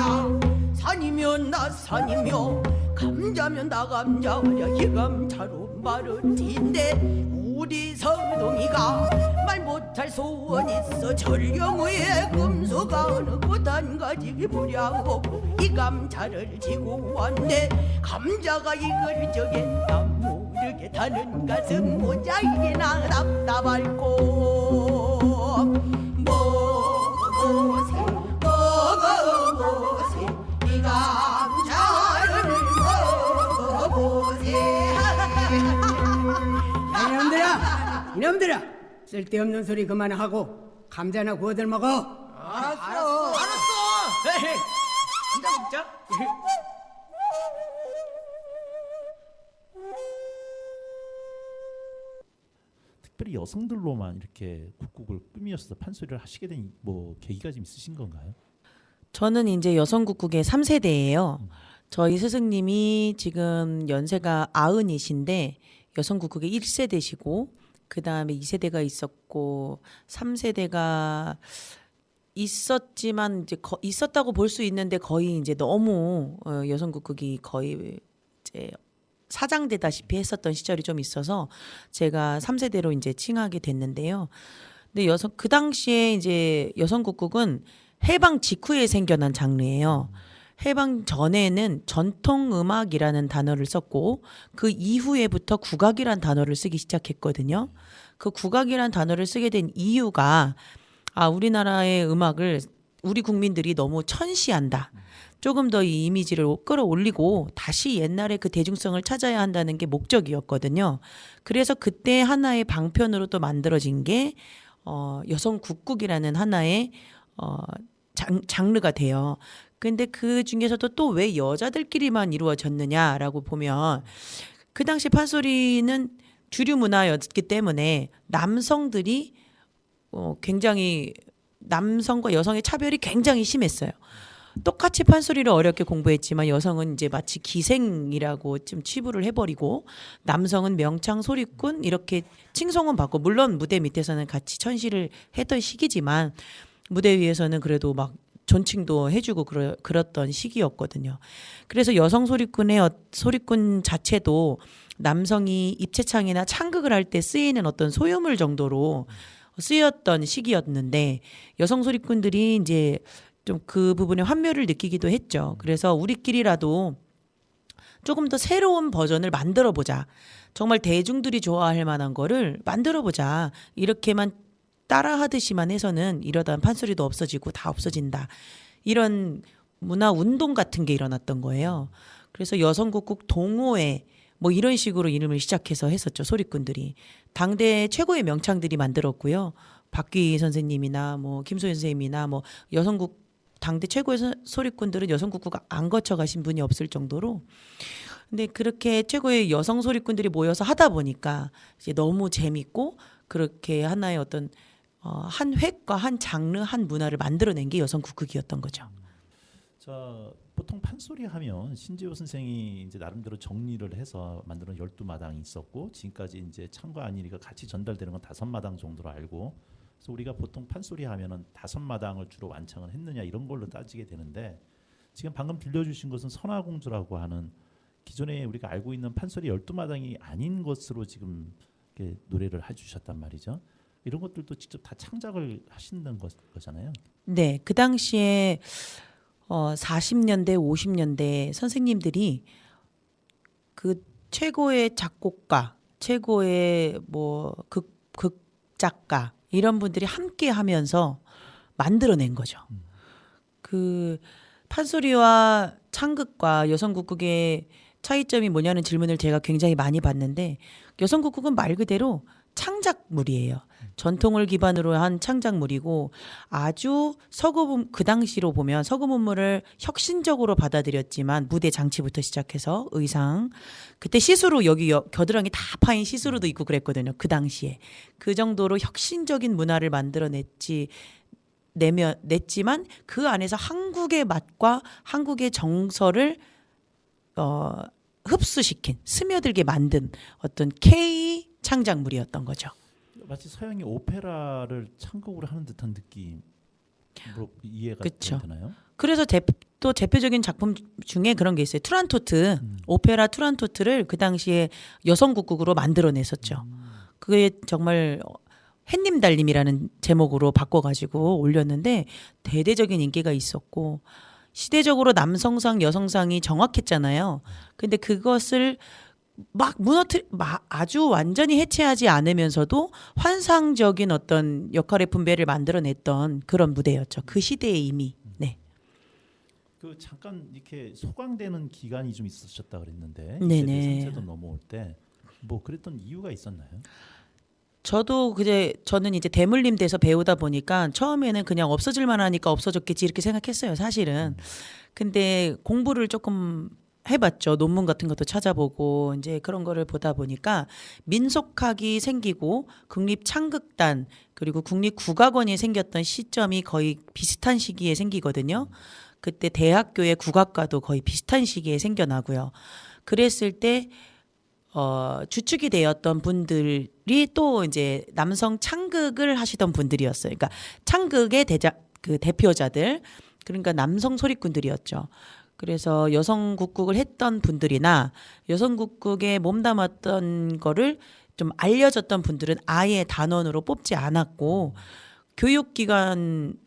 [SPEAKER 4] 산이면 나 산이며 감자면 나 감자야 이 감자로 말은인데 우리 성동이가 말 못할 소원 있어 전령의 금수가 어느 곳한 가지기 보려고 이 감자를 지고 왔네 감자가 이걸 저겠다 모르게 타는 가슴 모자이나 답답할고 먹어보세 먹어보세 이 감자를 먹어보세
[SPEAKER 5] 이놈들아 쓸데없는 소리 그만하고 감자나 구워들 먹어.
[SPEAKER 2] 알았어. 감자 먹자.
[SPEAKER 1] 특별히 여성들로만 이렇게 국국을 꾸미셔서 판소리를 하시게 된 뭐 계기가 좀 있으신 건가요?
[SPEAKER 3] 저는 이제 여성국국의 3세대예요. 저희 스승님이 지금 연세가 90이신데 여성국국의 1세대시고 그 다음에 2세대가 있었고 3세대가 있었지만 이제 있었다고 볼 수 있는데 거의 이제 너무 여성국국이 거의 이제 사장되다시피 했었던 시절이 좀 있어서 제가 3세대로 이제 칭하게 됐는데요. 근데 그 당시에 이제 여성국국은 해방 직후에 생겨난 장르예요. 해방 전에는 전통음악이라는 단어를 썼고 그 이후에부터 국악이라는 단어를 쓰기 시작했거든요. 그 국악이라는 단어를 쓰게 된 이유가 우리나라의 음악을 우리 국민들이 너무 천시한다. 조금 더 이 이미지를 끌어올리고 다시 옛날의 그 대중성을 찾아야 한다는 게 목적이었거든요. 그래서 그때 하나의 방편으로 또 만들어진 게 여성국국이라는 하나의 장르가 돼요. 근데 그 중에서도 또 왜 여자들끼리만 이루어졌느냐라고 보면 그 당시 판소리는 주류 문화였기 때문에 남성들이 굉장히 남성과 여성의 차별이 굉장히 심했어요. 똑같이 판소리를 어렵게 공부했지만 여성은 이제 마치 기생이라고 좀 치부를 해버리고 남성은 명창 소리꾼 이렇게 칭송은 받고 물론 무대 밑에서는 같이 천시를 했던 시기지만 무대 위에서는 그래도 막 존칭도 해주고 그랬던 시기였거든요. 그래서 여성 소리꾼 자체도 남성이 입체창이나 창극을 할 때 쓰이는 어떤 소유물 정도로 쓰였던 시기였는데 여성 소리꾼들이 이제 좀 그 부분에 환멸을 느끼기도 했죠. 그래서 우리끼리라도 조금 더 새로운 버전을 만들어 보자. 정말 대중들이 좋아할 만한 거를 만들어 보자. 이렇게만 따라 하듯이만 해서는 이러다 판소리도 없어지고 다 없어진다. 이런 문화 운동 같은 게 일어났던 거예요. 그래서 여성국국 동호회 뭐 이런 식으로 이름을 시작해서 했었죠. 소리꾼들이. 당대 최고의 명창들이 만들었고요. 박귀 선생님이나 뭐 김소연 선생님이나 뭐 여성국 당대 최고의 소리꾼들은 여성국국 안 거쳐가신 분이 없을 정도로. 근데 그렇게 최고의 여성 소리꾼들이 모여서 하다 보니까 이제 너무 재밌고 그렇게 하나의 어떤 한 획과 한 장르, 한 문화를 만들어낸 게 여성국극이었던 거죠.
[SPEAKER 1] 자, 보통 판소리 하면 신지호 선생이 이제 나름대로 정리를 해서 만드는 12마당이 있었고 지금까지 이제 창과 안일이가 같이 전달되는 건 5마당 정도로 알고 그래서 우리가 보통 판소리 하면은 5마당을 주로 완창을 했느냐 이런 걸로 따지게 되는데 지금 방금 들려주신 것은 선화공주라고 하는 기존에 우리가 알고 있는 판소리 12마당이 아닌 것으로 지금 이렇게 노래를 해주셨단 말이죠. 이런 것들도 직접 다 창작을 하신다는 거잖아요.
[SPEAKER 3] 네, 그 당시에 40년대, 50년대 선생님들이 그 최고의 작곡가, 최고의 뭐 극작가 이런 분들이 함께 하면서 만들어낸 거죠. 그 판소리와 창극과 여성국극의 차이점이 뭐냐는 질문을 제가 굉장히 많이 받는데 여성국극은 말 그대로 창작물이에요. 전통을 기반으로 한 창작물이고 아주 그 당시로 보면 서구 문물을 혁신적으로 받아들였지만 무대 장치부터 시작해서 의상 그때 시스루 여기 겨드랑이 다 파인 시스루도 있고 그랬거든요. 그 당시에 그 정도로 혁신적인 문화를 냈지만 그 안에서 한국의 맛과 한국의 정서를 흡수시킨 스며들게 만든 어떤 K 창작물이었던 거죠.
[SPEAKER 1] 마치 서양의 오페라를 창곡으로 하는 듯한 느낌으로 이해가
[SPEAKER 3] 그쵸.
[SPEAKER 1] 되나요?
[SPEAKER 3] 그래서 또 대표적인 작품 중에 그런 게 있어요. 투란토트, 오페라 투란토트를 그 당시에 여성국극으로 만들어냈었죠. 그게 정말 햇님 달님이라는 제목으로 바꿔가지고 올렸는데 대대적인 인기가 있었고 시대적으로 남성상 여성상이 정확했잖아요. 근데 그것을 막 아주 완전히 해체하지 않으면서도 환상적인 어떤 역할의 분배를 만들어냈던 그런 무대였죠. 그 시대에 이미. 네.
[SPEAKER 1] 그 잠깐 이렇게 소강되는 기간이 좀 있으셨다 그랬는데
[SPEAKER 3] 네네.
[SPEAKER 1] 3세도 넘어올 때 뭐 그랬던 이유가 있었나요?
[SPEAKER 3] 저는 이제 대물림 돼서 배우다 보니까 처음에는 그냥 없어질 만하니까 없어졌겠지 이렇게 생각했어요, 사실은. 근데 공부를 조금 해봤죠. 논문 같은 것도 찾아보고 이제 그런 거를 보다 보니까 민속학이 생기고 국립창극단 그리고 국립국악원이 생겼던 시점이 거의 비슷한 시기에 생기거든요. 그때 대학교의 국악과도 거의 비슷한 시기에 생겨나고요. 그랬을 때 주축이 되었던 분들이 또 이제 남성 창극을 하시던 분들이었어요. 그러니까 창극의 대표자들, 그러니까 남성 소리꾼들이었죠. 그래서 여성국극을 했던 분들이나 여성국극에 몸담았던 거를 좀 알려졌던 분들은 아예 단원으로 뽑지 않았고 교육기관적인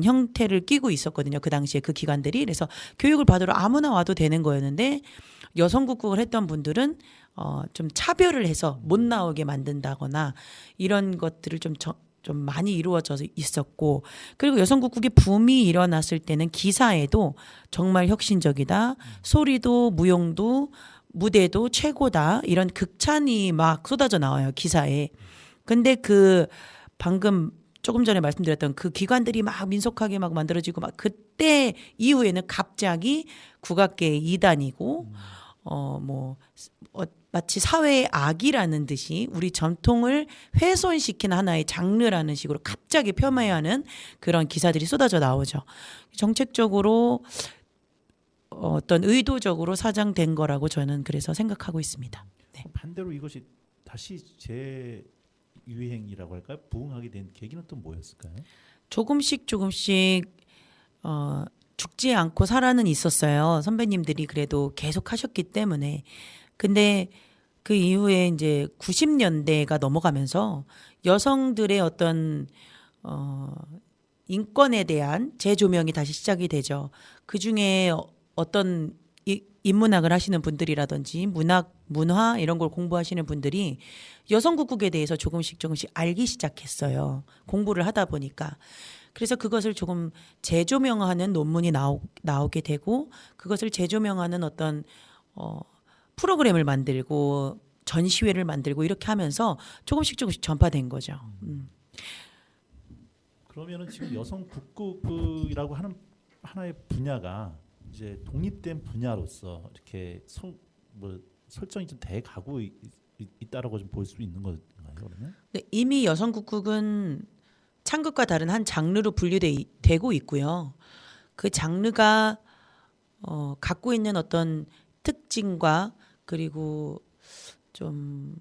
[SPEAKER 3] 형태를 띠고 있었거든요. 그 당시에 그 기관들이. 그래서 교육을 받으러 아무나 와도 되는 거였는데 여성국극을 했던 분들은 좀 차별을 해서 못 나오게 만든다거나 이런 것들을 좀 많이 이루어져 있었고, 그리고 여성국극의 붐이 일어났을 때는 기사에도 정말 혁신적이다, 소리도 무용도 무대도 최고다, 이런 극찬이 막 쏟아져 나와요, 기사에. 근데 그 방금 조금 전에 말씀드렸던 그 기관들이 막 민속하게 막 만들어지고 막 그때 이후에는 갑자기 국악계의 이단이고 마치 사회의 악이라는 듯이 우리 전통을 훼손시킨 하나의 장르라는 식으로 갑자기 폄하하는 그런 기사들이 쏟아져 나오죠. 정책적으로 어떤 의도적으로 사장된 거라고 저는 그래서 생각하고 있습니다. 네.
[SPEAKER 1] 반대로 이것이 다시 재유행이라고 할까요? 부흥하게 된 계기는 또 뭐였을까요?
[SPEAKER 3] 조금씩 죽지 않고 살아는 있었어요. 선배님들이 그래도 계속 하셨기 때문에. 근데 그 이후에 이제 90년대가 넘어가면서 여성들의 어떤 인권에 대한 재조명이 다시 시작이 되죠. 그 중에 어떤 인문학을 하시는 분들이라든지 문화 이런 걸 공부하시는 분들이 여성국극에 대해서 조금씩 알기 시작했어요. 공부를 하다 보니까. 그래서 그것을 조금 재조명하는 논문이 나오게 되고, 그것을 재조명하는 어떤 프로그램을 만들고 전시회를 만들고 이렇게 하면서 조금씩 전파된 거죠.
[SPEAKER 1] 그러면은 지금 여성국극이라고 하는 하나의 분야가 이제 독립된 분야로서 이렇게 설정이 좀 돼 가고 있다라고 좀 볼 수 있는 건가요, 그러면?
[SPEAKER 3] 네, 이미 여성국극은 창극과 다른 한 장르로 분류되고 있고요. 그 장르가 갖고 있는 어떤 특징과 그리고 좀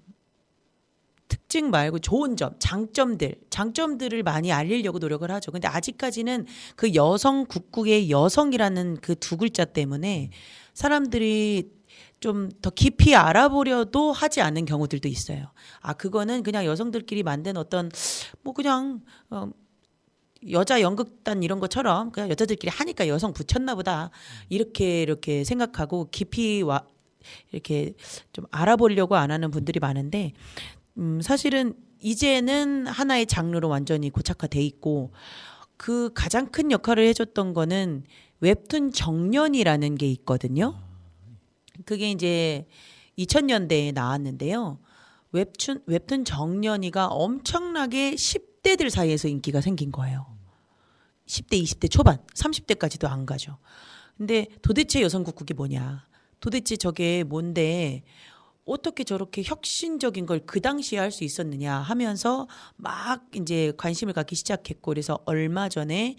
[SPEAKER 3] 특징 말고 좋은 점, 장점들을 많이 알리려고 노력을 하죠. 근데 아직까지는 그 여성국극의 여성이라는 그 두 글자 때문에 사람들이 좀 더 깊이 알아보려도 하지 않는 경우들도 있어요. 그거는 그냥 여성들끼리 만든 어떤 그냥 여자 연극단 이런 것처럼 그냥 여자들끼리 하니까 여성 붙였나 보다, 이렇게 생각하고 깊이 이렇게 좀 알아보려고 안 하는 분들이 많은데, 사실은 이제는 하나의 장르로 완전히 고착화돼 있고, 그 가장 큰 역할을 해줬던 거는 웹툰 정년이라는 게 있거든요. 그게 이제 2000년대에 나왔는데요. 웹툰 정년이가 엄청나게 10대들 사이에서 인기가 생긴 거예요. 10대, 20대 초반, 30대까지도 안 가죠. 근데 도대체 여성국극이 뭐냐? 도대체 저게 뭔데 어떻게 저렇게 혁신적인 걸 그 당시에 할 수 있었느냐 하면서 막 이제 관심을 갖기 시작했고, 그래서 얼마 전에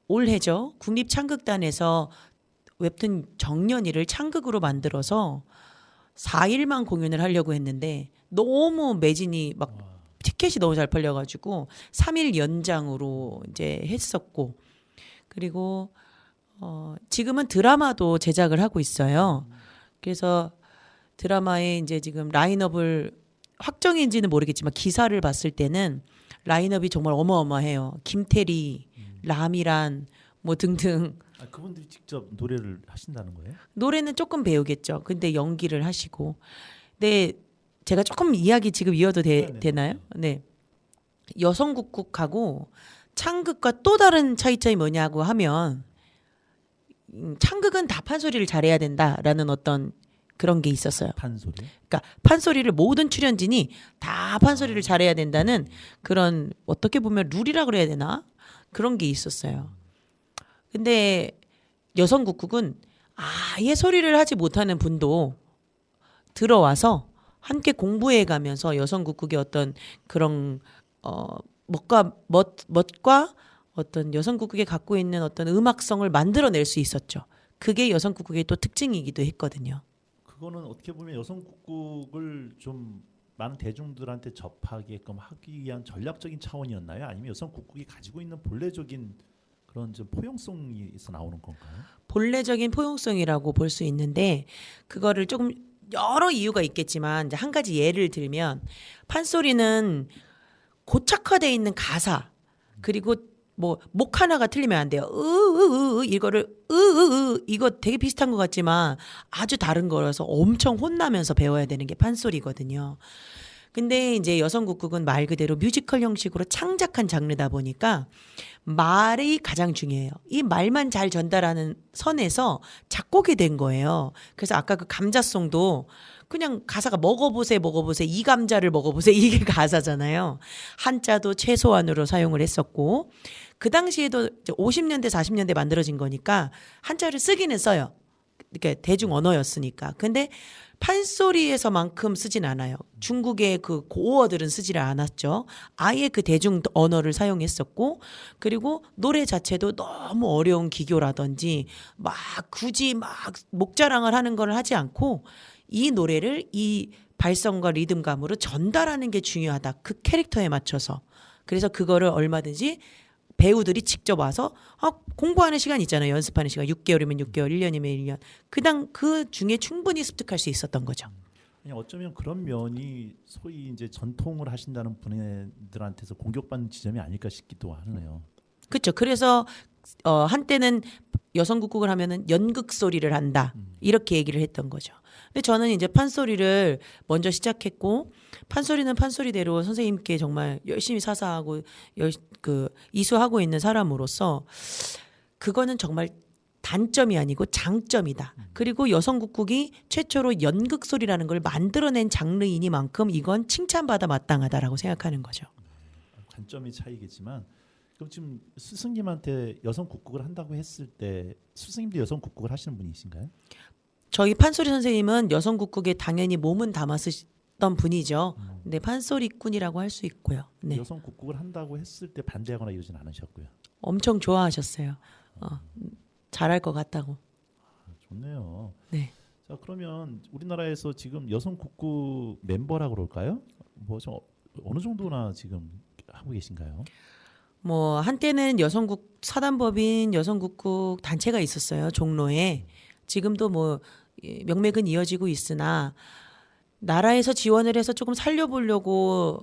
[SPEAKER 3] 올해죠. 국립창극단에서 웹툰 정년이를 창극으로 만들어서 4일만 공연을 하려고 했는데 너무 매진이 막 티켓이 너무 잘 팔려가지고 3일 연장으로 이제 했었고, 그리고 지금은 드라마도 제작을 하고 있어요. 그래서 드라마에 이제 지금 라인업을 확정인지는 모르겠지만 기사를 봤을 때는 라인업이 정말 어마어마해요. 김태리, 라미란 뭐 등등.
[SPEAKER 1] 그분들이 직접 노래를 하신다는 거예요?
[SPEAKER 3] 노래는 조금 배우겠죠. 근데 연기를 하시고. 근데 제가 조금 이야기 지금 이어도 되나요? 네. 여성국국하고 창극과 또 다른 차이점이 뭐냐고 하면 창극은 다 판소리를 잘해야 된다라는 어떤 그런 게 있었어요.
[SPEAKER 1] 판소리?
[SPEAKER 3] 그러니까 판소리를 모든 출연진이 다 판소리를 잘해야 된다는 그런 어떻게 보면 룰이라 그래야 되나? 그런 게 있었어요. 근데 여성국국은 아예 소리를 하지 못하는 분도 들어와서 함께 공부해 가면서 여성국국의 어떤 그런 멋과 어떤 여성국국이 갖고 있는 어떤 음악성을 만들어낼 수 있었죠. 그게 여성국국의 또 특징이기도 했거든요.
[SPEAKER 1] 그거는 어떻게 보면 여성국국을 좀 많은 대중들한테 접하게끔 하기 위한 전략적인 차원이었나요? 아니면 여성국국이 가지고 있는 본래적인 그런 좀 포용성에서 나오는 건가요?
[SPEAKER 3] 본래적인 포용성이라고 볼 수 있는데, 그거를 조금 여러 이유가 있겠지만 이제 한 가지 예를 들면, 판소리는 고착화되어 있는 가사, 그리고 뭐 목 하나가 틀리면 안 돼요. 이거를 이거 되게 비슷한 것 같지만 아주 다른 거라서 엄청 혼나면서 배워야 되는 게 판소리거든요. 근데 이제 여성국국은 말 그대로 뮤지컬 형식으로 창작한 장르다 보니까 말이 가장 중요해요. 이 말만 잘 전달하는 선에서 작곡이 된 거예요. 그래서 아까 그 감자송도 그냥 가사가 먹어보세 이 감자를 먹어보세 이게 가사잖아요. 한자도 최소한으로 사용을 했었고, 그 당시에도 50년대 40년대 만들어진 거니까 한자를 쓰기는 써요. 그러니까 대중 언어였으니까. 근데 판소리에서만큼 쓰진 않아요. 중국의 그 고어들은 쓰지를 않았죠. 아예 그 대중 언어를 사용했었고, 그리고 노래 자체도 너무 어려운 기교라든지 막 굳이 막 목자랑을 하는 걸 하지 않고 이 노래를 이 발성과 리듬감으로 전달하는 게 중요하다. 그 캐릭터에 맞춰서. 그래서 그거를 얼마든지 배우들이 직접 와서 공부하는 시간 있잖아요. 연습하는 시간 6개월이면 6개월, 1년이면 1년. 그 중에 충분히 습득할 수 있었던 거죠.
[SPEAKER 1] 어쩌면 그런 면이 소위 이제 전통을 하신다는 분들한테서 공격받는 지점이 아닐까 싶기도 하네요.
[SPEAKER 3] 그렇죠. 그래서 한때는 여성국국을 하면은 연극 소리를 한다 이렇게 얘기를 했던 거죠. 근데 저는 이제 판소리를 먼저 시작했고, 판소리는 판소리대로 선생님께 정말 열심히 사사하고 이수하고 있는 사람으로서 그거는 정말 단점이 아니고 장점이다. 그리고 여성국국이 최초로 연극 소리라는 걸 만들어낸 장르이니만큼 이건 칭찬받아 마땅하다라고 생각하는 거죠.
[SPEAKER 1] 관점의 차이겠지만, 그럼 지금 스승님한테 여성국국을 한다고 했을 때 스승님도 여성국국을 하시는 분이신가요?
[SPEAKER 3] 저희 판소리 선생님은 여성국국에 당연히 몸은 담아 쓰던 분이죠. 근데 판소리꾼이라고 할 수 있고요. 네.
[SPEAKER 1] 여성국국을 한다고 했을 때 반대하거나 이러진 않으셨고요.
[SPEAKER 3] 엄청 좋아하셨어요. 잘할 것 같다고.
[SPEAKER 1] 좋네요.
[SPEAKER 3] 네.
[SPEAKER 1] 자, 그러면 우리나라에서 지금 여성국국 멤버라고 그럴까요? 뭐 좀 어느 정도나 지금 하고 계신가요?
[SPEAKER 3] 뭐 한때는 여성국 사단법인 여성국국 단체가 있었어요. 종로에. 지금도 뭐 명맥은 이어지고 있으나 나라에서 지원을 해서 조금 살려보려고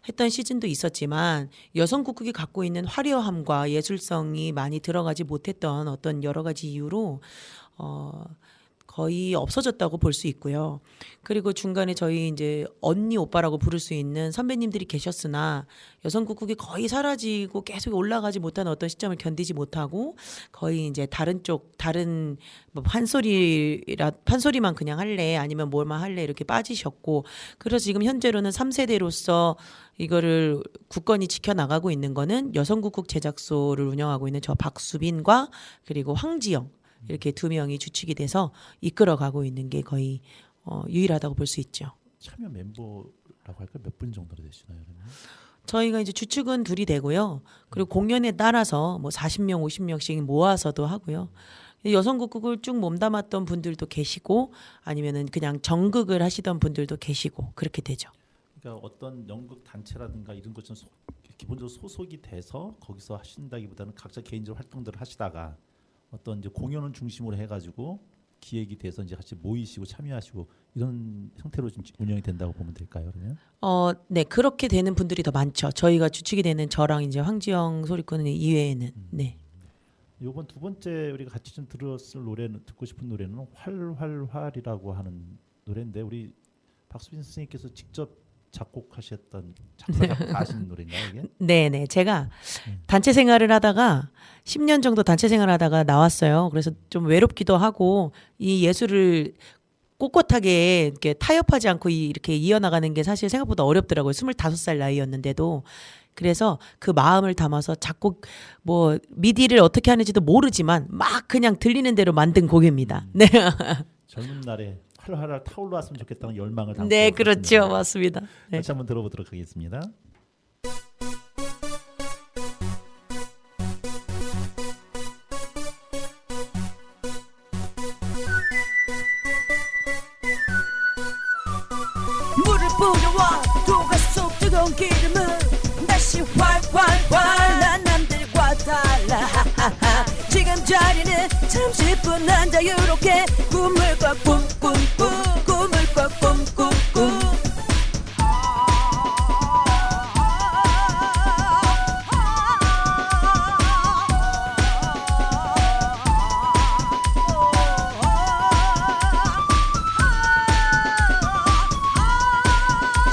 [SPEAKER 3] 했던 시즌도 있었지만 여성국국이 갖고 있는 화려함과 예술성이 많이 들어가지 못했던 어떤 여러 가지 이유로 거의 없어졌다고 볼 수 있고요. 그리고 중간에 저희 이제 언니 오빠라고 부를 수 있는 선배님들이 계셨으나 여성국국이 거의 사라지고 계속 올라가지 못하는 어떤 시점을 견디지 못하고 거의 이제 다른 뭐 판소리만 그냥 할래 아니면 뭘만 할래 이렇게 빠지셨고, 그래서 지금 현재로는 3세대로서 이거를 굳건히 지켜나가고 있는 거는 여성국국 제작소를 운영하고 있는 저 박수빈과 그리고 황지영 이렇게 두 명이 주축이 돼서 이끌어가고 있는 게 거의 유일하다고 볼 수 있죠.
[SPEAKER 1] 참여 멤버라고 할까 몇 분 정도 되시나요? 그러면?
[SPEAKER 3] 저희가 이제 주축은 둘이 되고요. 그리고 공연에 따라서 뭐 40명, 50명씩 모아서도 하고요. 여성국극을 쭉 몸담았던 분들도 계시고 아니면은 그냥 정극을 하시던 분들도 계시고 그렇게 되죠.
[SPEAKER 1] 그러니까 어떤 연극 단체라든가 이런 것좀 기본적으로 소속이 돼서 거기서 하신다기보다는 각자 개인적으로 활동들을 하시다가 어떤 이제 공연을 중심으로 해가지고 기획이 돼서 이제 같이 모이시고 참여하시고 이런 형태로 좀 운영이 된다고 보면 될까요, 그러면?
[SPEAKER 3] 네, 그렇게 되는 분들이 더 많죠. 저희가 주축이 되는 저랑 이제 황지영 소리꾼 이외에는. 네.
[SPEAKER 1] 요번 두 번째 우리가 같이 좀 들었을 노래는 듣고 싶은 노래는 활활활이라고 하는 노래인데 우리 박수빈 선생님께서 직접 작곡하셨던 작사하신 노래인가요, 이게?
[SPEAKER 3] 네. 제가 단체 생활을 하다가 10년 정도 단체 생활을 하다가 나왔어요. 그래서 좀 외롭기도 하고 이 예술을 꼿꼿하게 이렇게 타협하지 않고 이렇게 이어나가는 게 사실 생각보다 어렵더라고요. 25살 나이였는데도. 그래서 그 마음을 담아서 작곡 뭐 미디를 어떻게 하는지도 모르지만 막 그냥 들리는 대로 만든 곡입니다. 네.
[SPEAKER 1] 젊은 날에 활활 타올랐으면 좋겠다는 열망을 담고
[SPEAKER 3] 네, 그렇죠.
[SPEAKER 1] 있습니다.
[SPEAKER 3] 맞습니다. 네.
[SPEAKER 1] 다시 한번 들어보도록 하겠습니다.
[SPEAKER 2] 물을 뿌려와 도가 속 뜨거운 기름은 다시 활활활 난 남들과 달라 하하하. 지금 자리는 잠시뿐 난 자유롭게 꿈을 꿔 꿈꿈꿈 꿈을 꿔 꿈꿈꿈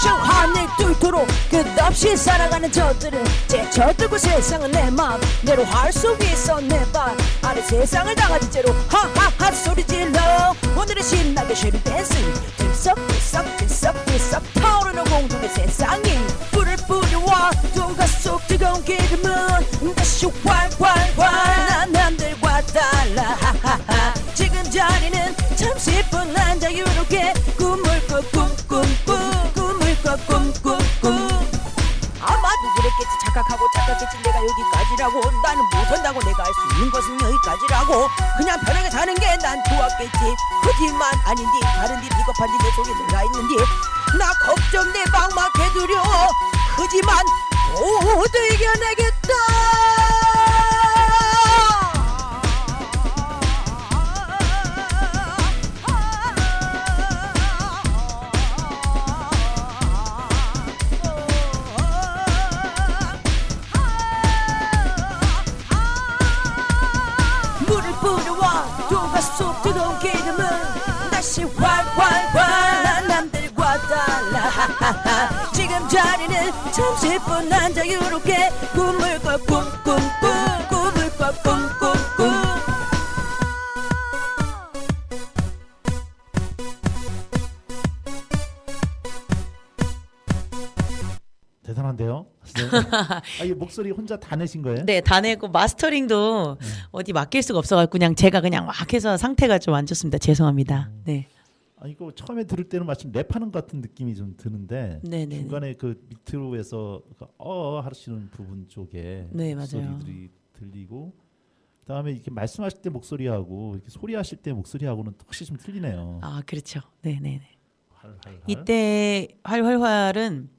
[SPEAKER 2] 저 하늘 뚫도록 끝없이 살아가는 저들은 제쳐두고 세상은 내 맘대로 할 수 있어 내 발 아래 세상을 다가진 채로 하하하 소리 질러 오늘은 신나게 쉐리 댄스 들썩들썩 타오르는 공중의 세상이 불을 뿌려와 도가 속 뜨거운 기름은 다시 활활활 난 남들과 달라 하하하. 지금 자리는 잠시뿐 난 자유롭게 꿈을 꿔 꿈꿈꿈 꿈을 꿔 꿈꿈꿈 아마도 그랬겠지 착각했지 내가 여기까지라고 나는 못한다고 내가 할 수 있는 것은 여기까지라고 그냥 편하게 사는 게 난 좋았겠지 하지만 아닌디 다른디 비겁한디 내 속에 내가 있는디 나 걱정 내 막막해 두려워 하지만 모두 이겨내겠다 물을 뿌려와 도가 속 뜨거운 기름은 다시 활활활 난 남들과 달라 하하하. 지금 자리는 잠시뿐 난 자유롭게 꿈을 꿔 꿈꿈꿈 꿈을 꿔 꿈꿈꿈
[SPEAKER 1] 대단한데요? 이 목소리 혼자 다 내신 거예요?
[SPEAKER 3] 네, 다 내고 마스터링도 어디 맡길 수가 없어가지고 그냥 제가 그냥 막 해서 상태가 좀 안 좋습니다. 죄송합니다. 네.
[SPEAKER 1] 이거 처음에 들을 때는 마치 랩하는 것 같은 느낌이 좀 드는데
[SPEAKER 3] 네네네.
[SPEAKER 1] 중간에 그 밑으로 해서 하시는 부분 쪽에
[SPEAKER 3] 네, 맞아요.
[SPEAKER 1] 목소리들이 들리고 그다음에 이렇게 말씀하실 때 목소리하고 이렇게 소리하실 때 목소리하고는 혹시 좀 틀리네요.
[SPEAKER 3] 아, 그렇죠. 네네네.
[SPEAKER 1] 활활활.
[SPEAKER 3] 이때 활활활은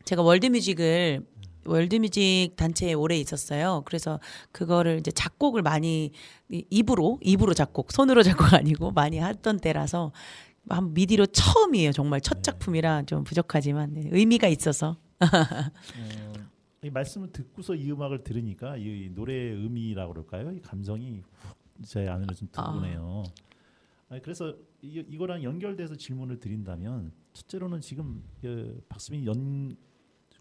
[SPEAKER 3] 제가 월드뮤직 단체에 오래 있었어요. 그래서 그거를 이제 작곡을 많이 입으로 작곡, 손으로 작곡 아니고 많이 했던 때라서 한 미디로 처음이에요. 정말 첫 작품이라 좀 부족하지만 의미가 있어서.
[SPEAKER 1] 이 말씀을 듣고서 이 음악을 들으니까 이 노래의 의미라고 그럴까요? 이 감성이 제 안으로 좀 들어오네요. 그래서 이거랑 연결돼서 질문을 드린다면 첫째로는 지금 박수빈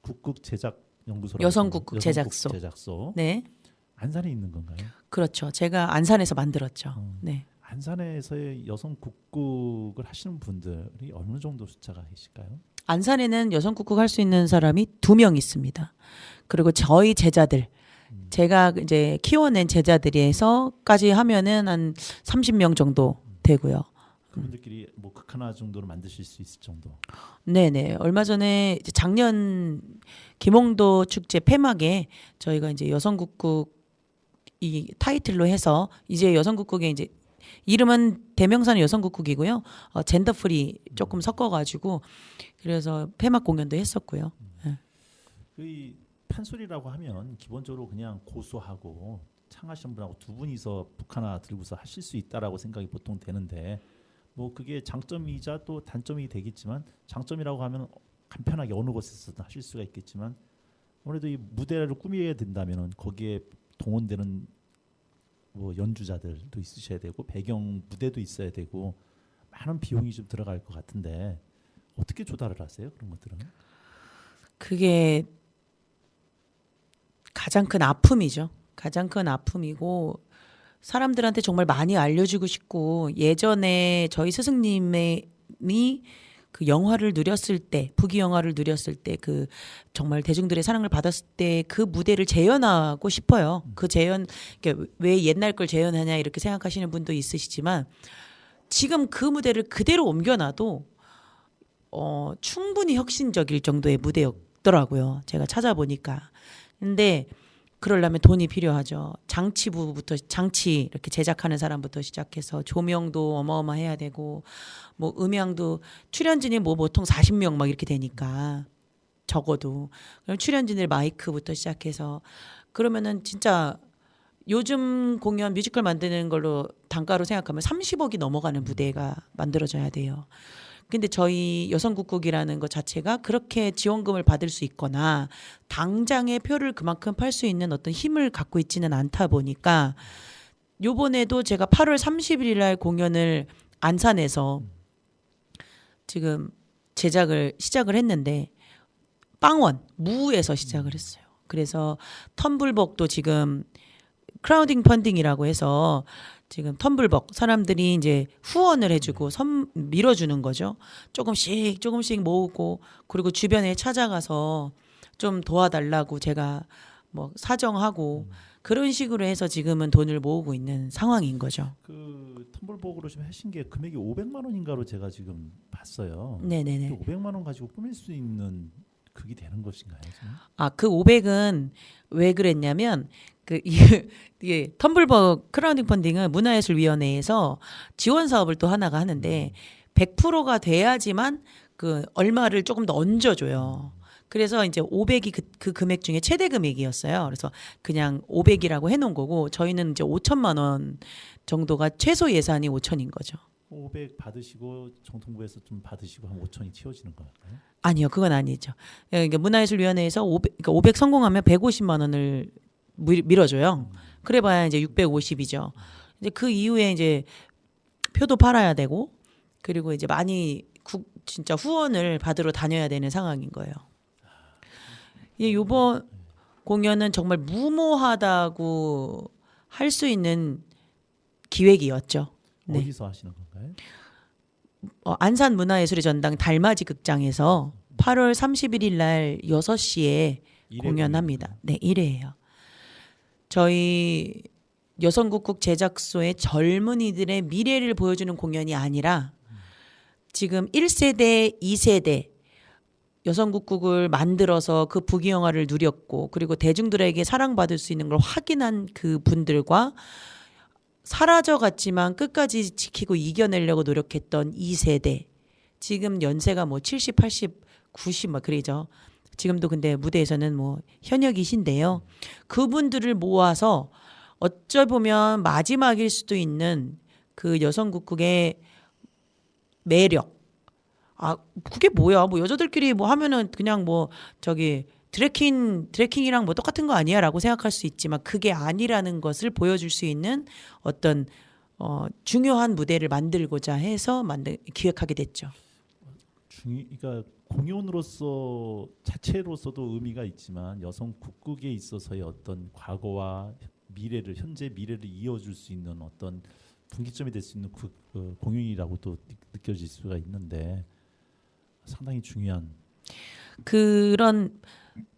[SPEAKER 1] 국극 제작 연구소라고
[SPEAKER 3] 여성국극 제작소. 네.
[SPEAKER 1] 안산에 있는 건가요?
[SPEAKER 3] 그렇죠. 제가 안산에서 만들었죠. 네.
[SPEAKER 1] 안산에서의 여성 국극을 하시는 분들이 어느 정도 숫자가 계실까요?
[SPEAKER 3] 안산에는 여성 국극 할 수 있는 사람이 2명 있습니다. 그리고 저희 제자들, 제가 이제 키워낸 제자들에서까지 하면은 한 30명 정도 되고요.
[SPEAKER 1] 그분들끼리 뭐 극 하나 정도로 만드실 수 있을 정도.
[SPEAKER 3] 네네. 얼마 전에 이제 작년 김홍도 축제 폐막에 저희가 이제 여성국극 이 타이틀로 해서 이제 여성국국에 이제 이름은 대명사는 여성국국이고요. 젠더 프리 조금 섞어가지고 그래서 폐막 공연도 했었고요.
[SPEAKER 1] 이 판소리라고 하면 기본적으로 그냥 고수하고 창하시는 분하고 두 분이서 북 하나 들고서 하실 수 있다라고 생각이 보통 되는데 뭐 그게 장점이자 또 단점이 되겠지만 장점이라고 하면 간편하게 어느 곳에서든 하실 수가 있겠지만 아무래도 이 무대를 꾸미게 된다면은 거기에 동원되는 뭐 연주자들도 있으셔야 되고 배경 무대도 있어야 되고 많은 비용이 좀 들어갈 것 같은데 어떻게 조달을 하세요? 그런 것들은?
[SPEAKER 3] 그게 가장 큰 아픔이죠. 가장 큰 아픔이고 사람들한테 정말 많이 알려주고 싶고 예전에 저희 스승님이 그 영화를 누렸을 때 부귀 영화를 누렸을 때 그 정말 대중들의 사랑을 받았을 때 그 무대를 재현하고 싶어요. 그 재현 왜 옛날 걸 재현하냐 이렇게 생각하시는 분도 있으시지만 지금 그 무대를 그대로 옮겨놔도 충분히 혁신적일 정도의 무대였더라고요. 제가 찾아보니까. 근데 그러려면 돈이 필요하죠. 장치부부터 장치 이렇게 제작하는 사람부터 시작해서 조명도 어마어마해야 되고 뭐 음향도 출연진이 뭐 보통 40명 막 이렇게 되니까 적어도 그럼 출연진들 마이크부터 시작해서 그러면은 진짜 요즘 공연 뮤지컬 만드는 걸로 단가로 생각하면 30억이 넘어가는 무대가 만들어져야 돼요. 근데 저희 여성국국이라는 것 자체가 그렇게 지원금을 받을 수 있거나 당장의 표를 그만큼 팔 수 있는 어떤 힘을 갖고 있지는 않다 보니까 요번에도 제가 8월 30일 날 공연을 안산에서 지금 제작을 시작을 했는데 빵원 무에서 시작을 했어요. 그래서 텀블벅도 지금 크라우딩 펀딩이라고 해서 지금 텀블벅 사람들이 이제 후원을 해주고 밀어주는 거죠. 조금씩 모으고 그리고 주변에 찾아가서 좀 도와달라고 제가 뭐 사정하고 그런 식으로 해서 지금은 돈을 모으고 있는 상황인 거죠.
[SPEAKER 1] 그 텀블벅으로 좀 하신 게 금액이 500만 원인가로 제가 지금 봤어요.
[SPEAKER 3] 네네네.
[SPEAKER 1] 500만 원 가지고 꾸밀 수 있는 그게 되는 것인가요? 지금?
[SPEAKER 3] 그 500은 왜 그랬냐면 이게 텀블벅 크라우딩 펀딩은 문화예술위원회에서 지원 사업을 또 하나가 하는데 100%가 돼야지만 그 얼마를 조금 더 얹어줘요. 그래서 이제 500이 그 금액 중에 최대 금액이었어요. 그래서 그냥 500이라고 해놓은 거고 저희는 이제 5천만 원 정도가 최소 예산이 5천인 거죠.
[SPEAKER 1] 500 받으시고 정통부에서 좀 받으시고 한 5천이 채워지는 거예요?
[SPEAKER 3] 아니요, 그건 아니죠. 그러니까 문화예술위원회에서 500 성공하면 150만 원을 밀어줘요. 그래봐야 이제 650이죠. 이제 그 이후에 이제 표도 팔아야 되고 그리고 이제 많이 진짜 후원을 받으러 다녀야 되는 상황인 거예요. 이번 공연은 정말 무모하다고 할 수 있는 기획이었죠. 네.
[SPEAKER 1] 어디서 하시는 건가요?
[SPEAKER 3] 안산 문화예술의 전당 달맞이 극장에서 8월 31일 날 6시에 공연합니다. 네, 1회예요. 저희 여성국국 제작소의 젊은이들의 미래를 보여주는 공연이 아니라 지금 1세대, 2세대 여성국국을 만들어서 그 부귀영화를 누렸고 그리고 대중들에게 사랑받을 수 있는 걸 확인한 그 분들과 사라져갔지만 끝까지 지키고 이겨내려고 노력했던 2세대 지금 연세가 뭐 70, 80, 90 막 그러죠. 지금도 근데 무대에서는 뭐 현역이신데요. 그분들을 모아서 어쩌 보면 마지막일 수도 있는 그 여성국국의 매력. 그게 뭐야? 뭐 여자들끼리 뭐 하면은 그냥 뭐 저기 드래킹이랑 뭐 똑같은 거 아니야라고 생각할 수 있지만 그게 아니라는 것을 보여줄 수 있는 어떤 중요한 무대를 만들고자 해서 기획하게 됐죠.
[SPEAKER 1] 그러니까 공연으로서 자체로서도 의미가 있지만 여성 국극에 있어서의 어떤 과거와 미래를 현재 미래를 이어줄 수 있는 어떤 분기점이 될 수 있는 공연이라고 또 느껴질 수가 있는데 상당히 중요한
[SPEAKER 3] 그런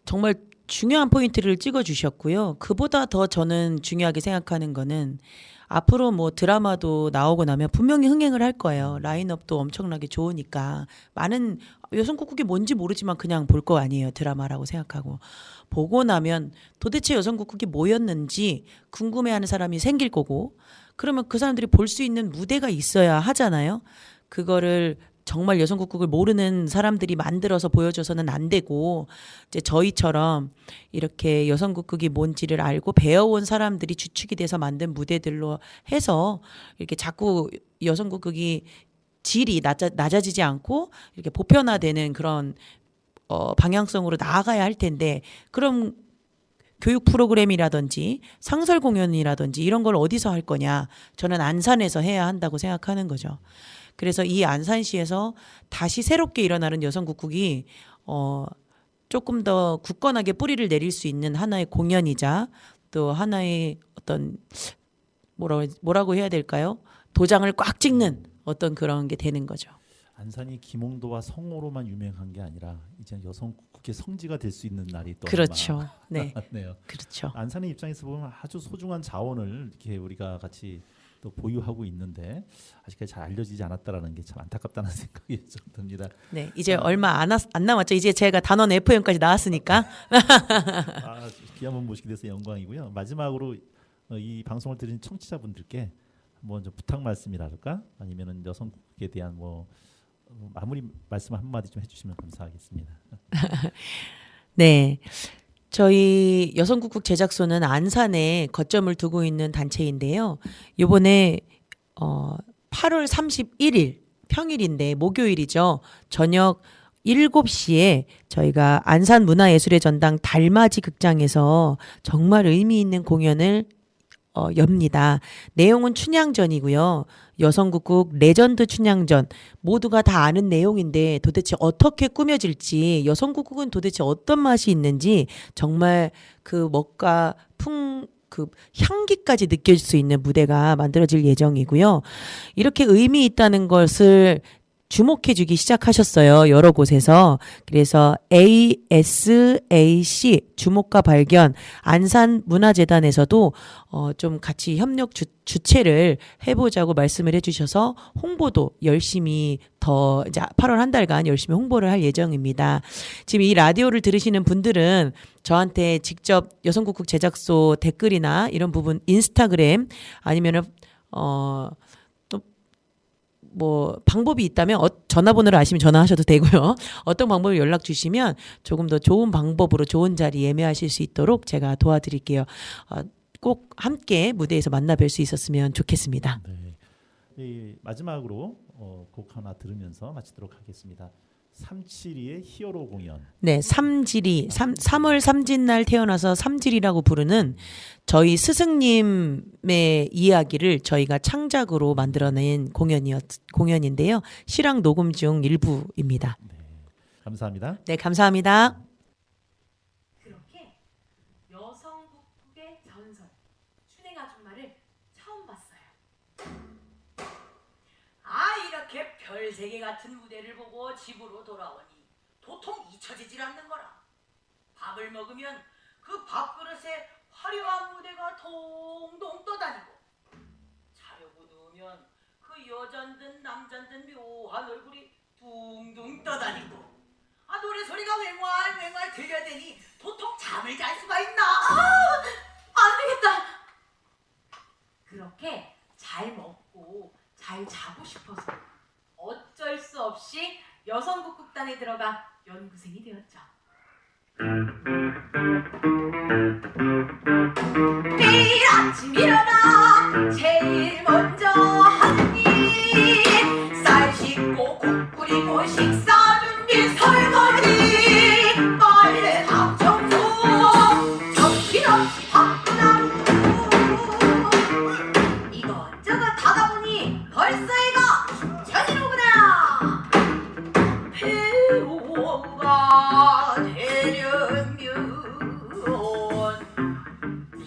[SPEAKER 3] 정말 중요한 포인트를 찍어주셨고요. 그보다 더 저는 중요하게 생각하는 거는 앞으로 뭐 드라마도 나오고 나면 분명히 흥행을 할 거예요. 라인업도 엄청나게 좋으니까 많은 여성국국이 뭔지 모르지만 그냥 볼 거 아니에요. 드라마라고 생각하고 보고 나면 도대체 여성국국이 뭐였는지 궁금해하는 사람이 생길 거고 그러면 그 사람들이 볼 수 있는 무대가 있어야 하잖아요. 그거를 정말 여성국국을 모르는 사람들이 만들어서 보여줘서는 안 되고 이제 저희처럼 이렇게 여성국국이 뭔지를 알고 배워온 사람들이 주축이 돼서 만든 무대들로 해서 이렇게 자꾸 여성국국이 질이 낮아지지 않고 이렇게 보편화되는 그런 방향성으로 나아가야 할 텐데 그럼 교육 프로그램이라든지 상설 공연이라든지 이런 걸 어디서 할 거냐? 저는 안산에서 해야 한다고 생각하는 거죠. 그래서 이 안산시에서 다시 새롭게 일어나는 여성국국이 조금 더 굳건하게 뿌리를 내릴 수 있는 하나의 공연이자 또 하나의 어떤 뭐라고 해야 될까요? 도장을 꽉 찍는 어떤 그런 게 되는 거죠.
[SPEAKER 1] 안산이 김홍도와 성호로만 유명한 게 아니라 이제 여성국의 성지가 될 수 있는 날이 또
[SPEAKER 3] 그렇죠. 네,
[SPEAKER 1] 네요.
[SPEAKER 3] 그렇죠.
[SPEAKER 1] 안산의 입장에서 보면 아주 소중한 자원을 이렇게 우리가 같이 또 보유하고 있는데 아직까지 잘 알려지지 않았다라는 게 참 안타깝다는 생각이 좀 듭니다.
[SPEAKER 3] 네, 이제 얼마 안 남았죠. 이제 제가 단원 FM까지 나왔으니까.
[SPEAKER 1] 귀한 분 모시게 돼서 영광이고요. 마지막으로 이 방송을 들으신 청취자분들께 먼저 부탁 말씀이랄까 아니면은 여성국에 대한 뭐 마무리 말씀 한마디 좀 해주시면 감사하겠습니다.
[SPEAKER 3] 네. 저희 여성국국 제작소는 안산에 거점을 두고 있는 단체인데요. 이번에 8월 31일 평일인데 목요일이죠. 저녁 7시에 저희가 안산문화예술의 전당 달맞이 극장에서 정말 의미 있는 공연을 엽니다. 내용은 춘향전이고요. 여성국국 레전드 춘향전 모두가 다 아는 내용인데 도대체 어떻게 꾸며질지 여성국국은 도대체 어떤 맛이 있는지 정말 그 먹과 그 향기까지 느낄 수 있는 무대가 만들어질 예정이고요. 이렇게 의미 있다는 것을 주목해주기 시작하셨어요. 여러 곳에서. 그래서 ASAC 주목과 발견 안산문화재단에서도 좀 같이 협력 주최를 해보자고 말씀을 해주셔서 홍보도 열심히 더 이제 8월 한 달간 열심히 홍보를 할 예정입니다. 지금 이 라디오를 들으시는 분들은 저한테 직접 여성국국 제작소 댓글이나 이런 부분 인스타그램 아니면은 뭐 방법이 있다면 전화번호를 아시면 전화하셔도 되고요. 어떤 방법을 연락 주시면 조금 더 좋은 방법으로 좋은 자리 예매하실 수 있도록 제가 도와드릴게요. 꼭 함께 무대에서 만나 뵐 수 있었으면 좋겠습니다.
[SPEAKER 1] 네. 마지막으로 곡 하나 들으면서 마치도록 하겠습니다. 372의 히어로 공연. 네,
[SPEAKER 3] 3월 삼진날 태어나서 삼질이라고 부르는 저희 스승님의 이야기를 저희가 창작으로 만들어낸 공연인데요. 실황 녹음 중 일부입니다.
[SPEAKER 1] 네, 감사합니다.
[SPEAKER 3] 네, 감사합니다.
[SPEAKER 6] 그렇게 여성국국의 전설 춘행 아줌마를 처음 봤어요. 이렇게 별세계 같은 무대를 보고 집으로 돌아오니 도통 잊혀지질 않는 거라. 밥을 먹으면 그 밥그릇에 화려한 무대가 동동 떠다니고 자려고 누우면 그 여잔 듯 남잔 듯 묘한 얼굴이 둥둥 떠다니고 노래소리가 왱왱왱 들려대니 도통 잠을 잘 수가 있나. 안 되겠다. 그렇게 잘 먹고 잘 자고 싶어서 어쩔 수 없이 여성국극단에 들어가 연구생이 되었죠. 매일 아침 일어나 제일 먼저 하는 일 쌀 씻고 국 끓이고 식사 준비 설거지 빨래 밥 청소 정신없이 바쁜 하루 이것저것 하다 보니 벌써 애가 중천이로구나. 배우가 되려면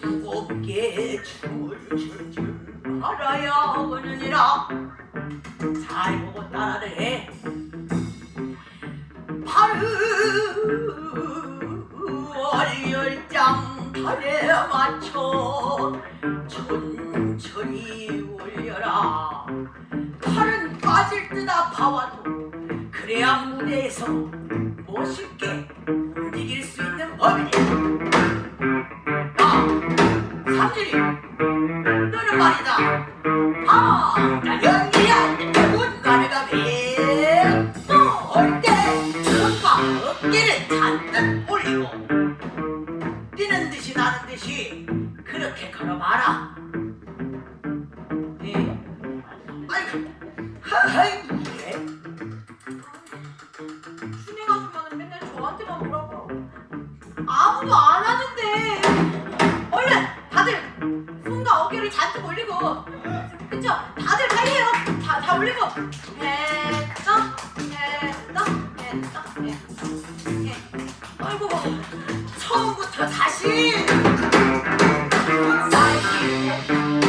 [SPEAKER 6] 무겁게 춤을 출 알아야 하느니라. 잘 보고 따라를 해. 바르 판에 맞춰 천천히 올려라. 팔은 빠질 듯 아파와도 그래야 무대에서 멋있게 움직일 수 있는 법이니. 삼진이 너는 말이다. 나 연기할 때 문가래가 배떠올 때 손과 어깨를 잔뜩 올리고 뛰는 듯이 나는 듯이 그렇게 걸어봐라. 예? 아이고, 예?
[SPEAKER 4] 슈닝 아줌마는 맨날 저한테만 뭐라고. 아무도 안 하는데. 얼른 다들 손과 어깨를 잔뜩 올리고. 그쵸? 다들 빨리 해요. 다 올리고. 했다,
[SPEAKER 6] 아이고, 처음부터 다시.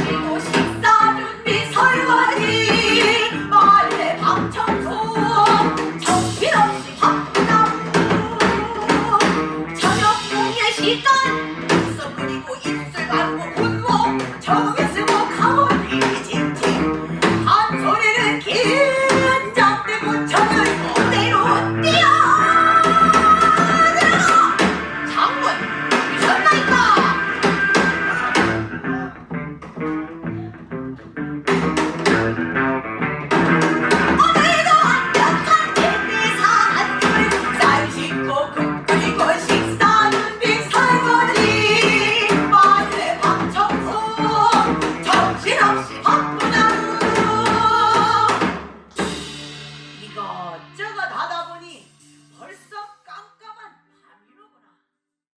[SPEAKER 4] 그리고 식사 준비 설거지 말래 방 청소 정신없이 밥나무 저녁 공예 시간